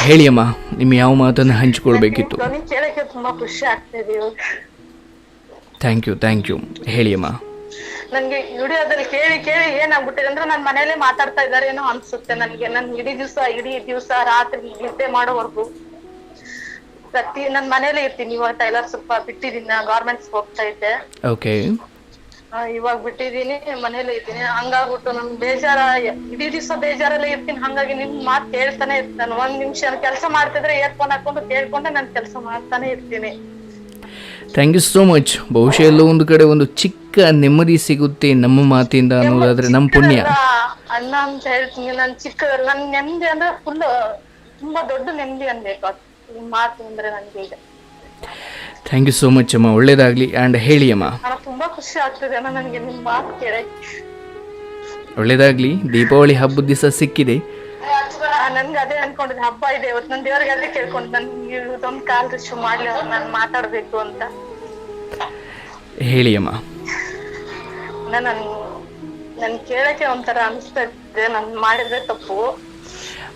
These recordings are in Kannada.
ಹೇಳಿ ಅಮ್ಮ, ನಿಮ್ಮ ಯಾವ ಮಾತನ್ನು ಹಂಚಿಕೊಳ್ಬೇಕಿತ್ತು? ಧ್ವನಿ ಕೇಳಕ್ಕೆ ತುಂಬಾ ಖುಷಿ ಆಗ್ತಿದೆ ಇವಾಗ. Thank you. ಹೇಳಿ ಅಮ್ಮ. ನನ್ಗೆ ವಿಡಿಯೋದಲ್ಲಿ ಕೇಳಿ ಕೇಳಿ ಏನಾಗ್ಬಿಟ್ಟಿದೆ ಅಂದ್ರೆ ನನ್ನ ಮನೇಲಿ ಮಾತಾಡ್ತಾ ಇದಾರೆ ಏನೋ ಅನ್ಸುತ್ತೆ ನನ್ಗೆ. ನನ್ ಇಡೀ ದಿವಸ ರಾತ್ರಿ ನಿದ್ದೆ ಮಾಡೋವರೆಗೂ ನನ್ ಮನೇಲೆ ಇರ್ತೀನಿ. ಇವಾಗ ಟೈಲರ್ ಸ್ವಲ್ಪ ಬಿಟ್ಟಿದೀನಿ, ಗಾರ್ಮೆಂಟ್ಸ್ ಹೋಗ್ತಾ ಇದ್ದೆ, ಓಕೆ. ಇವಾಗ ಬಿಟ್ಟಿದೀನಿ, ಮನೇಲೆ ಇದ್ದೀನಿ. ಹಂಗಾಗ್ಬಿಟ್ಟು ನನ್ ಇಡೀ ದಿವಸ ಬೇಜಾರಲ್ಲೇ ಇರ್ತೀನಿ. ಹಂಗಾಗಿ ನಿಮ್ ಮಾತ್ ಕೇಳ್ತಾನೆ ಇರ್ತಾನೆ. ಒಂದ್ ನಿಮಿಷ ಕೆಲಸ ಮಾಡ್ತಿದ್ರೆ ಇಯರ್ಫೋನ್ ಹಾಕೊಂಡು ಕೇಳ್ಕೊಂಡೆ ನಾನ್ ಕೆಲಸ ಮಾಡ್ತಾನೆ ಇರ್ತೀನಿ. Thank you so much. ಬಹುಶಃ ಎಲ್ಲೋ ಒಂದು ಕಡೆ ಒಂದು ಚಿಕ್ಕ ನೆಮ್ಮದಿ ಸಿಗುತ್ತೆ ನಮ್ಮ ಮಾತಿಂದ ಅನ್ನೋದಾದ್ರೆ ನಮ್ಮ ಪುಣ್ಯ ಅನ್ನ ಅಂತ ಹೇಳ್ತೀನಿ. ನನ್ ನೆಮ್ಮದಿ ಅಂದ್ರೆ ಫುಲ್ ತುಂಬಾ ದೊಡ್ಡ ನೆಮ್ಮದಿ ಅನ್ಬೇಕು ಈ ಮಾತು ಅಂದ್ರೆ ನನ್ಗೆ ಈಗ. ಥ್ಯಾಂಕ್ ಯು ಸೋ ಮಚ್ ಅಮ್ಮ, ಒಳ್ಳೇದಾಗ್ಲಿ. ಆ್ಯಂಡ್ ಹೇಳಿ ಅಮ್ಮ. ತುಂಬಾ ಖುಷಿ ಆಗ್ತದೆ ನನಗೆ ನಿಮ್ ಮಾತು ಕೇಳಕ್ಕೆ. ಒಳ್ಳೇದಾಗ್ಲಿ. ದೀಪಾವಳಿ ಹಬ್ಬದ ದಿವಸ ಸಿಕ್ಕಿದೆ. ನನ್ಗೆ ಅದೇ ಅನ್ಕೊಂಡಿದ್ದೆ, ಹಬ್ಬ ಇದೆ ಇವತ್ತು. ನನ್ ದೇವ್ರಿಗೆ ಅದೇ ಕೇಳ್ಕೊಂಡು ನನ್ಗೆ ಇದೊಂದು ಕಾಲ್ ರಿಸೀವ್ ಮಾಡ್ಲಿ, ನಾನು ಮಾತಾಡ್ಬೇಕು ಅಂತ. ಹೇಳಿ ಅಮ್ಮ. ನನ್ ಕೇಳಕ್ಕೆ ಒಂಥರ ಅನಿಸ್ತಾ ಇದೆ, ನನ್ ಮಾಡಿದ್ರೆ ತಪ್ಪು.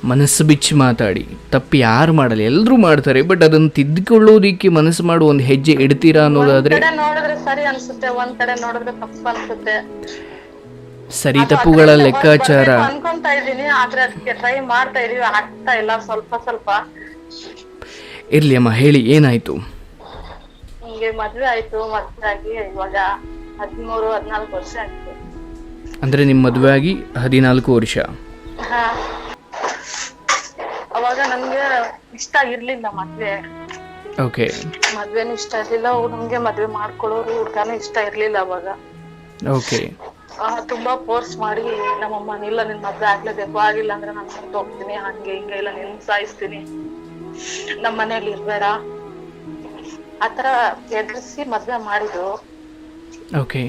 ಮನಸ್ಸು ಬಿಚ್ಚಿ ಮಾತಾಡಿ. ತಪ್ಪು ಯಾರು ಮಾಡಲ್ಲ, ಎಲ್ಲರೂ ಮಾಡ್ತಾರೆ. ಬಟ್ ಅದನ್ನು ತಿದ್ದುಕೊಳ್ಳೋದಿಕ್ಕೆ ಮನಸ್ಸು ಮಾಡುವ ಒಂದು ಹೆಜ್ಜೆ ಇಡ್ತೀರಾ ಅನ್ನೋದಾದ್ರೆ ನೋಡಿದ್ರೆ ಸರಿ ಅನ್ಸುತ್ತೆ, ಒಂದ್ ಕಡೆ ನೋಡಿದ್ರೆ ತಪ್ಪು ಅನ್ಸುತ್ತೆ. ಸರಿ ತಪ್ಪುಗಳ ಲೆಕ್ಕಾಚಾರ ಅನ್ಕೊಂತಾ ಇದೀನಿ, ಆದ್ರೆ ಅದಕ್ಕೆ ಟ್ರೈ ಮಾಡ್ತಾ ಇದೀವಿ, ಆಗ್ತಾ ಇಲ್ಲ ಸ್ವಲ್ಪ. ಇರ್ಲಿ ಅಮ್ಮ, ಹೇಳಿ ಏನಾಯ್ತು? ಹಿಂಗೆ ಮದ್ವೆ ಆಯ್ತು. ಮದ್ವೆ ಆಗಿ ಇವಾಗ 13-14 ವರ್ಷ ಆಯ್ತು. ಅಂದ್ರೆ ನಿಮ್ ಮದ್ವೆ ಆಗಿ 14 ವರ್ಷ. ಅವಾಗ ನನ್ಗೆ ಇಷ್ಟ ಇರ್ಲಿಲ್ಲ ಮದ್ವೆ. ಓಕೆ. ಮದ್ವೆನೂ ಇಷ್ಟ ಇರ್ಲಿಲ್ಲ, ನಮ್ಗೆ ಮದ್ವೆ ಮಾಡ್ಕೊಳ್ಳೋರು ಹುಡ್ಗಾನು ಇಷ್ಟ ಇರ್ಲಿಲ್ಲ ಅವಾಗ. ಓಕೆ. ತುಂಬಾ ಫೋರ್ಸ್ ಮಾಡಿ ನಮ್ಮಮ್ಮ, ಇಲ್ಲ ನಿನ್ ಮದ್ವೆ ಆಗ್ಲೇಬೇಕು, ಆಗಿಲ್ಲ ಅಂದ್ರೆ ನಾನು ಸತ್ತು ಹೋಗ್ತೀನಿ, ಹಂಗೆ ಹಿಂಗೆ, ಇಲ್ಲ ನಿನ್ ಸಾಯಿಸ್ತೀನಿ, ನಮ್ ಮನೇಲಿ ಇರ್ಬೇಡ, ಆತರ ಎದುರಿಸಿ ಮದ್ವೆ ಮಾಡಿದ್ರು. ಓಕೆ.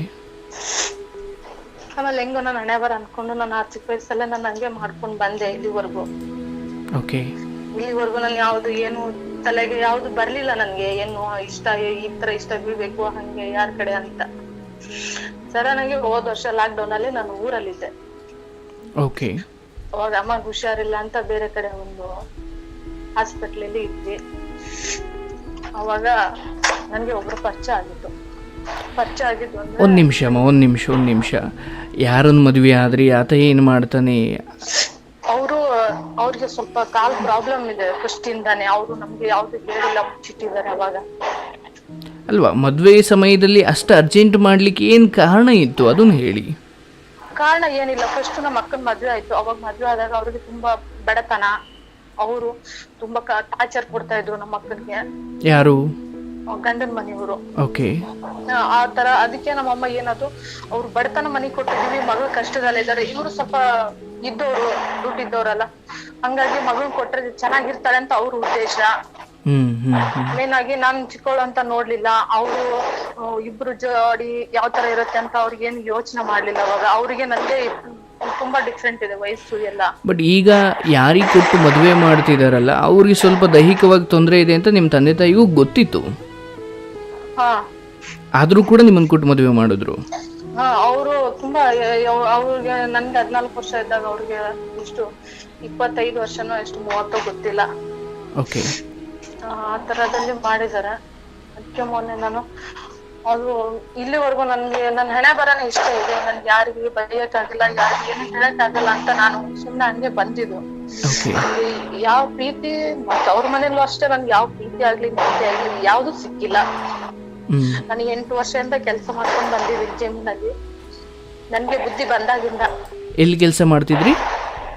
ಆಮೇಲೆ ಹೆಂಗೋ ನಾನು ಹಣೆ ಬರ ಅನ್ಕೊಂಡು ನಾನು ಚಿಕ್ಕ ವಯಸ್ಸಲ್ಲೇ ನಾನು ಹಂಗೆ ಮಾಡ್ಕೊಂಡ್ ಬಂದೆ ಇಲ್ಲಿವರೆಗೂ. ಓಕೆ. ಇಲ್ಲಿವರೆಗೂ ನಾನು ಯಾವ್ದು ಏನು ತಲೆಗೆ ಯಾವ್ದು ಬರ್ಲಿಲ್ಲ ನನ್ಗೆ, ಏನು ಇಷ್ಟ ಈ ತರ ಇಷ್ಟ ಬೀಳ್ಬೇಕು ಹಂಗೆ ಯಾರ ಕಡೆ ಅಂತ. ಸಡನ್ ಆಗಿ ಹೋದ ವರ್ಷ ಲಾಕ್ಡೌನ್ ಅಲ್ಲಿ ನಾನು ಊರಲ್ಲಿದ್ದೆ. ಓಕೆ. ಅವಾಗ ಅಮ್ಮ ಹುಷಾರಿಲ್ಲ ಅಂತ ಬೇರೆ ಕಡೆ ಒಂದು ಹಾಸ್ಪಿಟ್ಲಲ್ಲಿ ಇದ್ವಿ. ಅವಾಗ ನನ್ಗೆ ಒಬ್ರು ಪರಿಚಯ ಆಗಿದ್ದು ಅಂದ್ರೆ ಒಂದ್ ನಿಮಿಷ. ಯಾರೊಂದು ಮದ್ವೆ ಆದ್ರಿ, ಆತ ಏನ್ ಮಾಡ್ತಾನೆ? ಅವ್ರಿಗೆ ಸ್ವಲ್ಪ ಕಾಲ್ ಪ್ರಾಬ್ಲಮ್ ಇದೆ ಫಸ್ಟ್ ಇಂದಾನೆ. ಅವ್ರು ನಮ್ಗೆ ಯಾವ್ದು ಹೇಳಿಲ್ಲ, ಮುಚ್ಚಿಟ್ಟಿದ್ದಾರೆ. ಅವಾಗ ಅಲ್ವಾ, ಮದ್ವೆ ಸಮಯದಲ್ಲಿ ಅಷ್ಟು ಅರ್ಜೆಂಟ್ ಮಾಡ್ಲಿಕ್ಕೆ ಏನ್ ಕಾರಣ ಇತ್ತು ಅದನ್ನ ಹೇಳಿ. ಕಾರಣ ಏನಿಲ್ಲ, ಫಸ್ಟ್ ನಮ್ಮ ಅಕ್ಕನ ಮದ್ವೆ ಆಯ್ತು. ಅವಾಗ ಮದ್ವೆ ಆದಾಗ ಅವ್ರಿಗೆ ತುಂಬಾ ಬಡತನ, ಅವರು ತುಂಬಾ ಟಾರ್ಚರ್ ಕೊಡ್ತಾ ಇದ್ರು ನಮ್ಮ ಅಕ್ಕನಿಗೆ. ಯಾರು? ಗಂಡನ ಮನೆಯವರು. ಓಕೆ. ಆ ತರ. ಅದಕ್ಕೆ ನಮ್ಮಮ್ಮ ಏನಾದ್ರು, ಅವ್ರು ಬಡತನ ಮನೆ ಕೊಟ್ಟಿದೀವಿ, ಮಗಳು ಕಷ್ಟದಲ್ಲಿದ್ದಾರೆ, ಇವ್ರು ಸ್ವಲ್ಪ ಇದ್ದವ್ರು, ದುಡ್ಡಿದ್ದವ್ರಲ್ಲ, ಹಂಗಾಗಿ ಮಗಳನ್ ಕೊಟ್ರೆ ಚೆನ್ನಾಗಿರ್ತಾಳೆ ಅಂತ ಅವ್ರ ಉದ್ದೇಶ. ಮೇನ್ ಆಗಿ ನಾನ್ ಚಿಕ್ಕವಳು ಅಂತ ನೋಡ್ಲಿಲ್ಲ. ಅವರು ಇಬ್ರು ಜೋಡಿ ಯಾವ ತರ ಇರುತ್ತೆ ಅಂತ ಅವ್ರಿಗೇನು ಯೋಚನೆ ಮಾಡ್ಲಿಲ್ಲ. ಅವಾಗ ಅವ್ರಿಗೆ ನನ್ಗೆ ತುಂಬಾ ಡಿಫ್ರೆಂಟ್ ಇದೆ ವಯಸ್ಸು ಎಲ್ಲ. ಬಟ್ ಈಗ ಯಾರಿಗೆ ಕೊಟ್ಟು ಮದುವೆ ಮಾಡ್ತಿದಾರಲ್ಲ, ಅವ್ರಿಗೆ ಸ್ವಲ್ಪ ದೈಹಿಕವಾಗಿ ತೊಂದರೆ ಇದೆ ಅಂತ ನಿಮ್ ತಂದೆ ತಾಯಿಗೂ ಗೊತ್ತಿತ್ತು. ಆದ್ರೂ ಕೂಡ ನಿಮ್ಮನ್ನ ಕೊಟ್ಟು ಮದುವೆ ಮಾಡಿದ್ರು. ಅವರು ತುಂಬಾ ಅವ್ರಿಗೆ ನನ್ಗೆ 14 ವರ್ಷ ಇದ್ದಾಗ ಅವ್ರಿಗೆ ಎಷ್ಟು 25 ವರ್ಷನೋ ಎಷ್ಟು 30 ಗೊತ್ತಿಲ್ಲ. ಓಕೆ. ಆ ತರದಲ್ಲಿ ಮಾಡಿದಾರೆ. ಅದಕ್ಕೆ ಮೊನ್ನೆ ನಾನು ಅದು ಇಲ್ಲಿವರೆಗೂ ನನ್ಗೆ ನನ್ನ ಹಣೆ ಬರನೇ ಇಷ್ಟ ಇದೆ. ನನ್ಗೆ ಯಾರಿಗೆ ಬೈಯಕ್ಕಾಗಿಲ್ಲ, ಯಾರಿಗೆ ಏನು ಹೇಳಕ್ಕಾಗಲ್ಲ ಅಂತ ನಾನು ಸುಮ್ನೆ ಹಂಗೆ ಬಂದಿದ್ದು. ಯಾವ ಪ್ರೀತಿ ಮತ್ತೆ ಅವ್ರ ಮನೇಲೂ ಅಷ್ಟೇ, ನನ್ಗೆ ಯಾವ ಪ್ರೀತಿ ಆಗ್ಲಿ ನೆಮ್ಮದಿ ಆಗ್ಲಿ ಯಾವ್ದು ಸಿಕ್ಕಿಲ್ಲ. ನನಗೆ 8 ವರ್ಷದಿಂದ ಕೆಲಸ ಮಾಡ್ಕೊಂಡ್ ಬಂದಿದ್ದೀನಿ ಜಮೀನಲ್ಲಿ. ನನ್ಗೆ ಬುದ್ಧಿ ಬಂದಾಗಿಂದ. ಎಲ್ಲಿ ಕೆಲಸ ಮಾಡ್ತಿದ್ರಿ?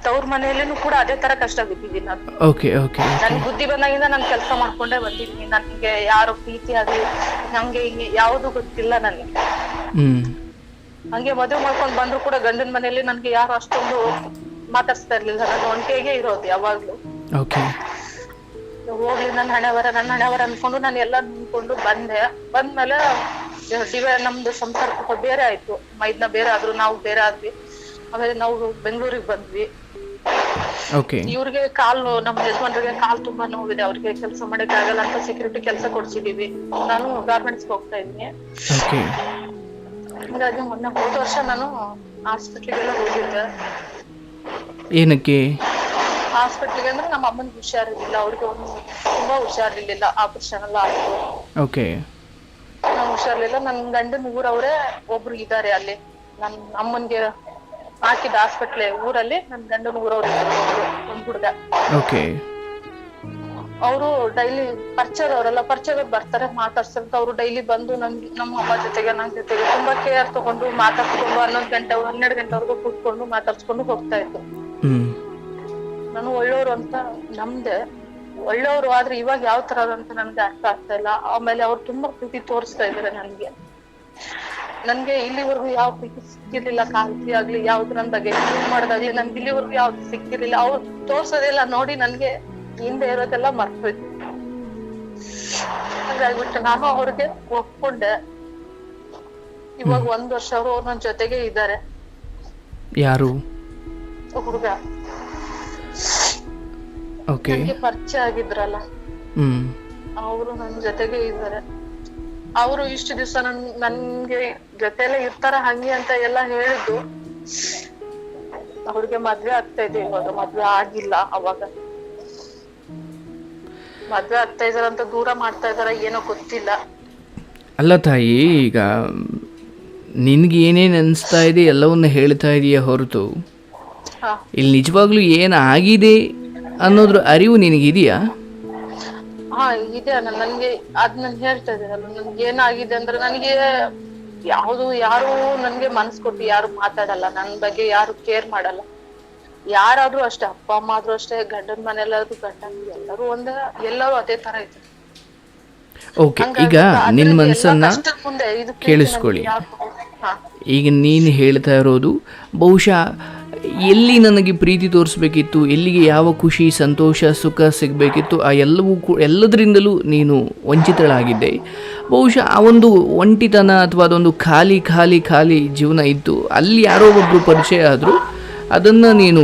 ತವ್ರ ಮನೆಯಲ್ಲೂ ಕೂಡ ಅದೇ ತರ ಕಷ್ಟ ಬಿದ್ದಿದ್ದೀನಿ ನಾನು. ನನ್ ಬುದ್ಧಿ ಬಂದಾಗಿಂದ ನಾನು ಕೆಲಸ ಮಾಡ್ಕೊಂಡೇ ಬಂದಿದ್ದೀನಿ. ನನ್ಗೆ ಯಾರು ಪ್ರೀತಿ ಆಗ್ಲಿ ನಂಗೆ ಯಾವ್ದು ಗೊತ್ತಿಲ್ಲ ನನಗೆ. ಹಂಗೆ ಮದುವೆ ಮಾಡ್ಕೊಂಡ್ ಬಂದ್ರು ಕೂಡ ಗಂಡನ ಮನೆಯಲ್ಲಿ ನನ್ಗೆ ಯಾರು ಅಷ್ಟೊಂದು ಮಾತಾಡ್ಸ್ತಾ ಇರ್ಲಿಲ್ಲ. ನಾನು ಒಂಟಿಗೆ ಇರೋದು ಯಾವಾಗ್ಲೂ. ಹೋಗ್ಲಿ ನನ್ನ ಹಣೆ ಬರ ಅನ್ಕೊಂಡು ನಾನು ಎಲ್ಲ ನಿಂತ್ಕೊಂಡು ಬಂದ್ಮೇಲೆ ನಮ್ದು ಸಂಸಾರ ಸ್ವಲ್ಪ ಬೇರೆ ಆಯ್ತು. ಮೈದ್ನ ಬೇರೆ ಆದ್ರು, ನಾವು ಬೇರೆ ಆದ್ವಿ. ಆಮೇಲೆ ನಾವು ಬೆಂಗಳೂರಿಗೆ ಬಂದ್ವಿ. ಇವ್ರಿಗೆ ಕಾಲು, ನಮ್ಮ ಯಜಮಾನ್ರಿಗೆ ಕಾಲ್ ತುಂಬಾ ನೋವಿದೆ, ಅವ್ರಿಗೆ ಕೆಲಸ ಮಾಡಕ್ ಆಗಲ್ಲ ಅಂತ ಸೆಕ್ಯೂರಿಟಿ ಕೆಲಸ ಕೊಡ್ಸಿದೀವಿ. ನಾನು ಗಾರ್ಮೆಂಟ್ಸ್ ಹೋಗ್ತಾ ಇದ್ದೀನಿ. ಹಾಗಾಗಿ ಮೊನ್ನೆ ಹೋದ ವರ್ಷ ನಾನು ಹಾಸ್ಪಿಟ್ಲಿಗೆಲ್ಲ ಹೋಗಿದ್ದೆ. ಏನಕ್ಕೆ? ಹಾಸ್ಪಿಟ್ಲಿಗೆ ಅಂದ್ರೆ ನಮ್ಮ ಅಮ್ಮನಿಗೆ ಹುಷಾರಿರ್ಲಿಲ್ಲ, ಅವ್ರಿಗೆ ತುಂಬಾ ಹುಷಾರಿರ್ಲಿಲ್ಲ, ಆಪರೇಷನ್ ಎಲ್ಲ ಆಯ್ತು. ಓಕೆ. ನಂಗೆ ಹುಷಾರಿರ್ಲಿಲ್ಲ. ನನ್ ಗಂಡನ ಊರವ್ರೆ ಒಬ್ರು ಇದಾರೆ ಅಲ್ಲಿ, ನನ್ ಅಮ್ಮನ್ಗೆ ಹಾಕಿದ ಹಾಸ್ಪಿಟ್ಲ್ ಊರಲ್ಲಿ ನನ್ ಗಂಡನ ಊರವ್ರು ಒಂದ್ ಹುಡುಗ. ಓಕೆ. ಅವರು ಡೈಲಿ ಪರಿಚಯದವ್ರು ಬರ್ತಾರೆ ಮಾತಾಡ್ಸಂತ. ಅವ್ರು ಡೈಲಿ ಬಂದು ನಮ್ಮ ಅಮ್ಮ ಜೊತೆಗೆ ನನ್ನ ಜೊತೆಗೆ ತುಂಬಾ ಕೇರ್ ತಗೊಂಡು ಮಾತಾಡ್ಸ್ಕೊಂಡು 11 ಗಂಟೆ 12 ಗಂಟೆವರೆಗೂ ಕೂತ್ಕೊಂಡು ಮಾತಾಡ್ಸ್ಕೊಂಡು ಹೋಗ್ತಾ ಇತ್ತು. ನಾನು ಒಳ್ಳೆಯವ್ರು ಅಂತ ನಮ್ದೆ, ಒಳ್ಳೆಯವ್ರು. ಆದ್ರೆ ಇವಾಗ ಯಾವ ತರ ಅಂತ ನನ್ಗೆ ಅರ್ಥ ಆಗ್ತಾ ಇಲ್ಲ. ಆಮೇಲೆ ಅವ್ರು ತುಂಬಾ ಪ್ರೀತಿ ತೋರಿಸ್ತಾ ಇದಾರೆ ನನ್ಗೆ ಇಲ್ಲಿವರೆಗೂ ಯಾವ ಪ್ರೀತಿ ಸಿಕ್ಕಿರ್ಲಿಲ್ಲ. ಕಾಳಜಿ ಆಗ್ಲಿ ಯಾವ್ದು ನನ್ ಬಗ್ಗೆ ಮಾಡೋದಾಗ್ಲಿ ನನ್ಗೆ ಇಲ್ಲಿವರೆಗೂ ಯಾವ್ದು ಸಿಕ್ಕಿರ್ಲಿಲ್ಲ. ಅವ್ರು ತೋರ್ಸೋದೆಲ್ಲ ನೋಡಿ ನನ್ಗೆ ಹಿಂದೆ ಇರೋದೆಲ್ಲ ಮರ್ತೋಯ್ತು. ಹಾಗಾಗ್ಬಿಟ್ಟು ನಾನು ಅವ್ರಿಗೆ ಒಪ್ಕೊಂಡೆ. ಇವಾಗ 1 ವರ್ಷ ಅವ್ರು ನನ್ ಜೊತೆಗೆ ಇದ್ದಾರೆ. ಯಾರು? ಹುಡುಗ. ನನಗೆ ಪರಿಚಯ ಆಗಿದ್ರಲ್ಲ, ಅವರು ನನ್ ಜೊತೆಗೆ ಇದ್ದಾರೆ. ಅವರು ಇಷ್ಟು ದಿವಸ ನನ್ಗೆ ಜೊತೆಲೆ ಇರ್ತಾರ ಹಂಗೆ ಅಂತ ಎಲ್ಲ ಹೇಳಿದ್ದು. ಅವ್ರಿಗೆ ಮದ್ವೆ ಆಗ್ತಾ ಇದೆ ಇವಾಗ, ಮದ್ವೆ ಆಗಿಲ್ಲ. ಅವಾಗ ಮದ್ವೆ ಆಗ್ತಾ ಇದಾರಂತ ದೂರ ಮಾಡ್ತಾ ಇದಾರ ಏನೋ ಗೊತ್ತಿಲ್ಲ. ಅಲ್ಲ ತಾಯಿ, ಈಗ ನಿನ್ಗೆ ಏನೇನು ಅನಿಸ್ತಾ ಇದೆ ಎಲ್ಲವನ್ನ ಹೇಳ್ತಾ ಇದೆಯಾ ಹೊರತು ಇಲ್ಲಿ ನಿಜವಾಗ್ಲೂ ಏನಾಗಿದೆ ಅನ್ನೋದ್ರ ಅರಿವು ನಿನಗಿದೆಯಾ? ಹಾ ಇದೆ ಅಣ್ಣ. ನನ್ಗೆ ಅದ್ ನಾನು ಹೇಳ್ತಾ ಇದ್ದೀನಲ್ಲ, ನನ್ಗೆ ಏನಾಗಿದೆ ಅಂದ್ರೆ ನನಗೆ ಯಾರು ನನ್ಗೆ ಮನ್ಸ್ ಕೊಟ್ಟು ಯಾರು ಮಾತಾಡಲ್ಲ, ನನ್ ಬಗ್ಗೆ ಯಾರು ಕೇರ್ ಮಾಡಲ್ಲ. ಯಾರಾದ್ರೂ ಅಷ್ಟೇ, ಅಪ್ಪ ಅಮ್ಮ ಆದ್ರೂ ಅಷ್ಟೇ, ಗಂಡನ ಮನೆಯಲ್ಲಾದ್ರೂ ಗಂಡನ ಎಲ್ಲರೂ ಒಂದೇ, ಎಲ್ಲರೂ ಅದೇ ತರ ಐತೆ. ಓಕೆ, ಈಗ ನಿನ್ನ ಮನಸ್ಸನ್ನ ಕೇಳಿಸ್ಕೊಳ್ಳಿ. ಈಗ ನೀನು ಹೇಳ್ತಾ ಇರೋದು ಬಹುಶಃ ಎಲ್ಲಿ ನನಗೆ ಪ್ರೀತಿ ತೋರಿಸ್ಬೇಕಿತ್ತು, ಎಲ್ಲಿಗೆ ಯಾವ ಖುಷಿ ಸಂತೋಷ ಸುಖ ಸಿಗಬೇಕಿತ್ತು ಆ ಎಲ್ಲದರಿಂದಲೂ ನೀನು ವಂಚಿತಳಾಗಿದ್ದೆ. ಬಹುಶಃ ಆ ಒಂದು ಒಂಟಿತನ ಅಥವಾ ಅದೊಂದು ಖಾಲಿ ಜೀವನ ಇತ್ತು. ಅಲ್ಲಿ ಯಾರೋ ಒಬ್ಬರು ಪರಿಚಯ ಆದರೂ ಅದನ್ನು ನೀನು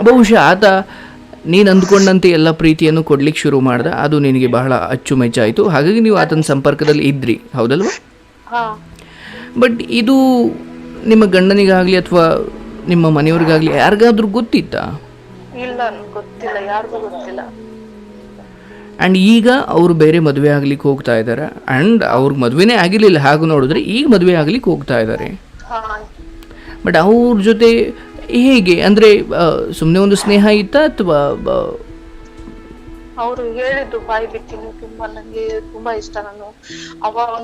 ಬಹುಶಃ ಆತ ನೀನು ಅಂದ್ಕೊಂಡಂತೆ ಎಲ್ಲ ಪ್ರೀತಿಯನ್ನು ಕೊಡ್ಲಿಕ್ಕೆ ಶುರು ಮಾಡ್ದ. ಅದು ನಿನಗೆ ಬಹಳ ಅಚ್ಚುಮೆಚ್ಚಾಯಿತು. ಹಾಗಾಗಿ ನೀವು ಆತನ ಸಂಪರ್ಕದಲ್ಲಿ ಇದ್ರಿ, ಹೌದಲ್ವ? ಬಟ್ ಇದು ನಿಮ್ಮ ಗಂಡನಿಗಾಗಲಿ ಅಥವಾ ನಿಮ್ಮ ಮನೆಯವ್ರಿಗಾಗಲಿ ಯಾರಿಗಾದ್ರೂ ಗೊತ್ತಿತ್ತಾ? ಇಲ್ಲ, ಗೊತ್ತಿಲ್ಲ, ಯಾರಿಗೂ ಗೊತ್ತಿಲ್ಲ. ಆ್ಯಂಡ್ ಈಗ ಅವರು ಬೇರೆ ಮದುವೆ ಆಗ್ಲಿಕ್ಕೆ ಹೋಗ್ತಾ ಇದ್ದಾರೆ. ಆ್ಯಂಡ್ ಅವ್ರಿಗೆ ಮದುವೆನೇ ಆಗಿರಲಿಲ್ಲ ಹಾಗೂ ನೋಡಿದ್ರೆ ಈಗ ಮದುವೆ ಆಗ್ಲಿಕ್ಕೆ ಹೋಗ್ತಾ ಇದ್ದಾರೆ. ಬಟ್ ಅವ್ರ ಜೊತೆ ಹೇಗೆ ಅಂದರೆ ಸುಮ್ಮನೆ ಒಂದು ಸ್ನೇಹ ಇತ್ತಾ ಅಥವಾ? ಅವರು ಹೇಳಿದ್ದು ಬಾಯಿ ಬಿಟ್ಟಿನಿ, ನಂಗೆ ತುಂಬಾ ಇಷ್ಟ. ನಾನು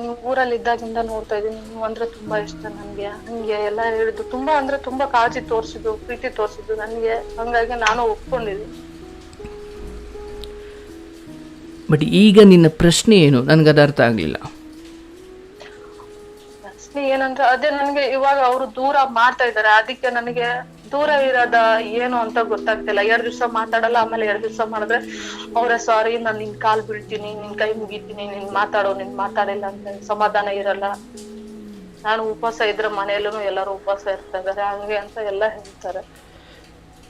ನೀವು ಊರಲ್ಲಿ ಇದ್ದಾಗಿಂದ ನೋಡ್ತಾ ಇದ್ದೀನಿ, ನೀವು ಅಂದ್ರೆ ತುಂಬಾ ಇಷ್ಟ ನನ್ಗೆ, ಹಂಗೆ ಎಲ್ಲ ಹೇಳಿದ್ದು. ತುಂಬಾ ಕಾಳಜಿ ತೋರಿಸಿದ್ದು, ಪ್ರೀತಿ ತೋರಿಸಿದ್ದು ನನ್ಗೆ. ಹಂಗಾಗಿ ನಾನು ಒಪ್ಕೊಂಡಿದ್ದೆ. ಬಟ್ ಈಗ ನಿನ್ನ ಪ್ರಶ್ನೆ ಏನು? ನನ್ಗದ ಅರ್ಥ ಆಗ್ಲಿಲ್ಲ. ಪ್ರಶ್ನೆ ಏನಂದ್ರೆ ಅದೇ, ನನ್ಗೆ ಇವಾಗ ಅವರು ದೂರ ಮಾಡ್ತಾ ಇದಾರೆ. ಅದಕ್ಕೆ ನನಗೆ ದೂರ ಇರೋದ ಏನು ಅಂತ ಗೊತ್ತಾಗ್ತಿಲ್ಲ. 2 ದಿವಸ ಮಾತಾಡಲ್ಲ, ಆಮೇಲೆ 2 ದಿವಸ ಮಾಡಿದ್ರೆ ಅವ್ರೆ ಸಾರಿ, ನಾನ್ ನಿನ್ ಕಾಲ್ ಬೀಳ್ತೀನಿ, ನಿನ್ ಕೈ ಮುಗಿತೀನಿ, ನೀನ್ ಮಾತಾಡಿಲ್ಲ ಅಂತ ಸಮಾಧಾನ ಇರಲ್ಲ. ನಾನು ಉಪವಾಸ ಇದ್ರೆ ಮನೆಯಲ್ಲೂ ಎಲ್ಲರೂ ಉಪವಾಸ ಇರ್ತಾ ಇದಾರೆ, ಹಂಗೆ ಅಂತ ಎಲ್ಲ ಹೇಳ್ತಾರೆ.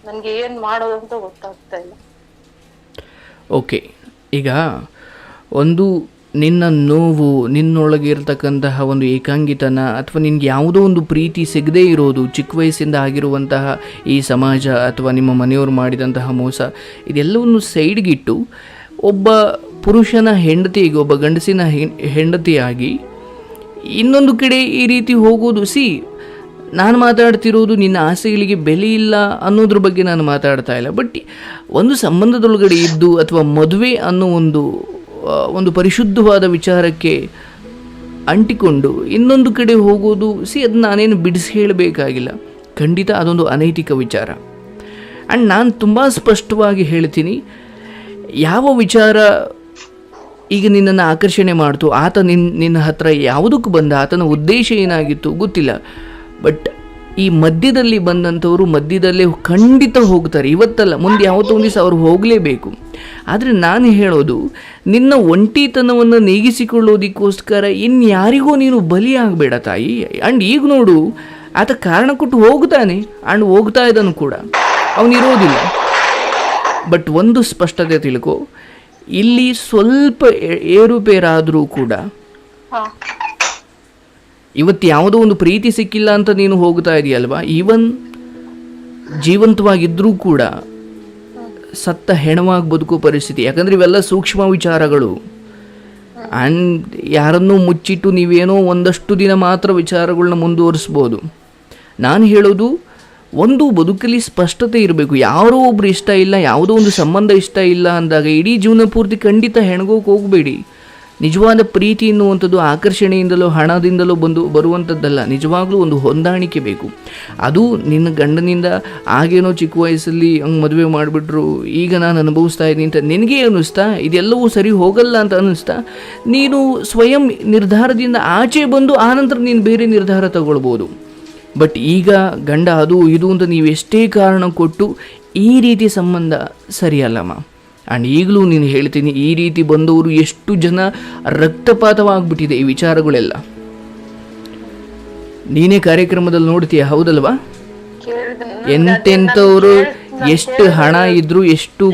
ನನ್ಗೆ ಏನ್ ಮಾಡೋದು ಅಂತ ಗೊತ್ತಾಗ್ತಾ ಇಲ್ಲ. ಓಕೆ, ಈಗ ಒಂದು ನಿನ್ನ ನೋವು, ನಿನ್ನೊಳಗೆ ಇರತಕ್ಕಂತಹ ಒಂದು ಏಕಾಂಗಿತನ ಅಥವಾ ನಿನ್ಗೆ ಯಾವುದೋ ಒಂದು ಪ್ರೀತಿ ಸಿಗದೇ ಇರೋದು, ಚಿಕ್ಕ ವಯಸ್ಸಿಂದ ಆಗಿರುವಂತಹ ಈ ಸಮಾಜ ಅಥವಾ ನಿಮ್ಮ ಮನೆಯವರು ಮಾಡಿದಂತಹ ಮೋಸ, ಇದೆಲ್ಲವನ್ನು ಸೈಡ್ಗಿಟ್ಟು ಒಬ್ಬ ಪುರುಷನ ಹೆಂಡತಿಗೆ, ಒಬ್ಬ ಗಂಡಸಿನ ಹೆಂಡತಿಯಾಗಿ ಇನ್ನೊಂದು ಕಡೆ ಈ ರೀತಿ ಹೋಗೋದು. ನಾನು ಮಾತಾಡ್ತಿರೋದು ನಿನ್ನ ಆಸೆಗಳಿಗೆ ಬೆಲೆ ಇಲ್ಲ ಅನ್ನೋದ್ರ ಬಗ್ಗೆ ನಾನು ಮಾತಾಡ್ತಾ ಇಲ್ಲ. ಬಟ್ ಒಂದು ಸಂಬಂಧದೊಳಗಡೆ ಇದ್ದು ಅಥವಾ ಮದುವೆ ಅನ್ನೋ ಒಂದು ಪರಿಶುದ್ಧವಾದ ವಿಚಾರಕ್ಕೆ ಅಂಟಿಕೊಂಡು ಇನ್ನೊಂದು ಕಡೆ ಹೋಗೋದು, ಅದು ನಾನೇನು ಬಿಡಿಸಿ ಹೇಳಬೇಕಾಗಿಲ್ಲ. ಖಂಡಿತ ಅದೊಂದು ಅನೈತಿಕ ವಿಚಾರ. ಆ್ಯಂಡ್ ನಾನು ತುಂಬ ಸ್ಪಷ್ಟವಾಗಿ ಹೇಳ್ತೀನಿ, ಯಾವ ವಿಚಾರ ಈಗ ನಿನ್ನನ್ನು ಆಕರ್ಷಣೆ ಮಾಡ್ತು, ಆತ ನಿನ್ನ ಹತ್ರ ಯಾವುದಕ್ಕೆ ಬಂದ, ಆತನ ಉದ್ದೇಶ ಏನಾಗಿತ್ತು ಗೊತ್ತಿಲ್ಲ. ಬಟ್ ಈ ಮಧ್ಯದಲ್ಲಿ ಬಂದಂಥವರು ಮಧ್ಯದಲ್ಲೇ ಖಂಡಿತ ಹೋಗ್ತಾರೆ. ಇವತ್ತಲ್ಲ, ಮುಂದೆ ಯಾವತ್ತೋ ಒಂದು ದಿವಸ ಅವ್ರು ಹೋಗಲೇಬೇಕು. ಆದರೆ ನಾನು ಹೇಳೋದು, ನಿನ್ನ ಒಂಟಿತನವನ್ನು ನೀಗಿಸಿಕೊಳ್ಳೋದಕ್ಕೋಸ್ಕರ ಇನ್ಯಾರಿಗೂ ನೀನು ಬಲಿಯಾಗಬೇಡ ತಾಯಿ. ಆ್ಯಂಡ್ ಈಗ ನೋಡು, ಆತ ಕಾರಣ ಕೊಟ್ಟು ಹೋಗ್ತಾನೆ, ಆ್ಯಂಡ್ ಹೋಗ್ತಾ ಇದ್ದಾನು ಕೂಡ, ಅವನಿರೋದಿಲ್ಲ. ಬಟ್ ಒಂದು ಸ್ಪಷ್ಟತೆ ತಿಳ್ಕೊ, ಇಲ್ಲಿ ಸ್ವಲ್ಪ ಏರುಪೇರಾದರೂ ಕೂಡ ಇವತ್ತು ಯಾವುದೋ ಒಂದು ಪ್ರೀತಿ ಸಿಕ್ಕಿಲ್ಲ ಅಂತ ನೀನು ಹೋಗ್ತಾ ಇದೆಯಲ್ವಾ, ಈವನ್ ಜೀವಂತವಾಗಿದ್ದರೂ ಕೂಡ ಸತ್ತ ಹೆಣವಾಗಿ ಬದುಕೋ ಪರಿಸ್ಥಿತಿ. ಯಾಕಂದರೆ ಇವೆಲ್ಲ ಸೂಕ್ಷ್ಮ ವಿಚಾರಗಳು. ಆ್ಯಂಡ್ ಯಾರನ್ನೂ ಮುಚ್ಚಿಟ್ಟು ನೀವೇನೋ ಒಂದಷ್ಟು ದಿನ ಮಾತ್ರ ವಿಚಾರಗಳನ್ನ ಮುಂದುವರಿಸ್ಬೋದು. ನಾನು ಹೇಳೋದು, ಒಂದು ಬದುಕಲ್ಲಿ ಸ್ಪಷ್ಟತೆ ಇರಬೇಕು. ಯಾರೋ ಒಬ್ರು ಇಷ್ಟ ಇಲ್ಲ, ಯಾವುದೋ ಒಂದು ಸಂಬಂಧ ಇಷ್ಟ ಇಲ್ಲ ಅಂದಾಗ ಇಡೀ ಜೀವನ ಪೂರ್ತಿ ಖಂಡಿತ ಹೆಣಗೋಕೆ ಹೋಗಬೇಡಿ. ನಿಜವಾದ ಪ್ರೀತಿ ಎನ್ನುವಂಥದ್ದು ಆಕರ್ಷಣೆಯಿಂದಲೋ ಹಣದಿಂದಲೋ ಬರುವಂಥದ್ದಲ್ಲ. ನಿಜವಾಗ್ಲೂ ಒಂದು ಹೊಂದಾಣಿಕೆ ಬೇಕು. ಅದು ನಿನ್ನ ಗಂಡನಿಂದ ಆಗೇನೋ ಚಿಕ್ಕ ವಯಸ್ಸಲ್ಲಿ ಹಂಗೆ ಮದುವೆ ಮಾಡಿಬಿಟ್ರು, ಈಗ ನಾನು ಅನುಭವಿಸ್ತಾ ಇದ್ದೀನಿ ಅಂತ ನಿನಗೆ ಅನ್ನಿಸ್ತಾ, ಇದೆಲ್ಲವೂ ಸರಿ ಹೋಗಲ್ಲ ಅಂತ ಅನ್ನಿಸ್ತಾ, ನೀನು ಸ್ವಯಂ ನಿರ್ಧಾರದಿಂದ ಆಚೆ ಬಂದು ಆನಂತರ ನೀನು ಬೇರೆ ನಿರ್ಧಾರ ತಗೊಳ್ಬೋದು. ಬಟ್ ಈಗ ಗಂಡ ಅದು ಇದು ಅಂತ ನೀವು ಎಷ್ಟೇ ಕಾರಣ ಕೊಟ್ಟು ಈ ರೀತಿ ಸಂಬಂಧ ಸರಿಯಲ್ಲಮ್ಮ. ಆ್ಯಂಡ್ ಈಗಲೂ ನೀನು ಹೇಳ್ತೀನಿ, ಈ ರೀತಿ ಬಂದವರು ಎಷ್ಟು ಜನ ರಕ್ತಪಾತವಾಗ್ಬಿಟ್ಟಿದೆ ಈ ವಿಚಾರಗಳೆಲ್ಲ. ನೀನೇ ಕಾರ್ಯಕ್ರಮದಲ್ಲಿ ನೋಡ್ತೀಯ, ಹೌದಲ್ವಾ? ಎಂತೆಂಥವ್ರು ಎಷ್ಟು ಹಣ ಇದ್ದರೂ ಎಷ್ಟು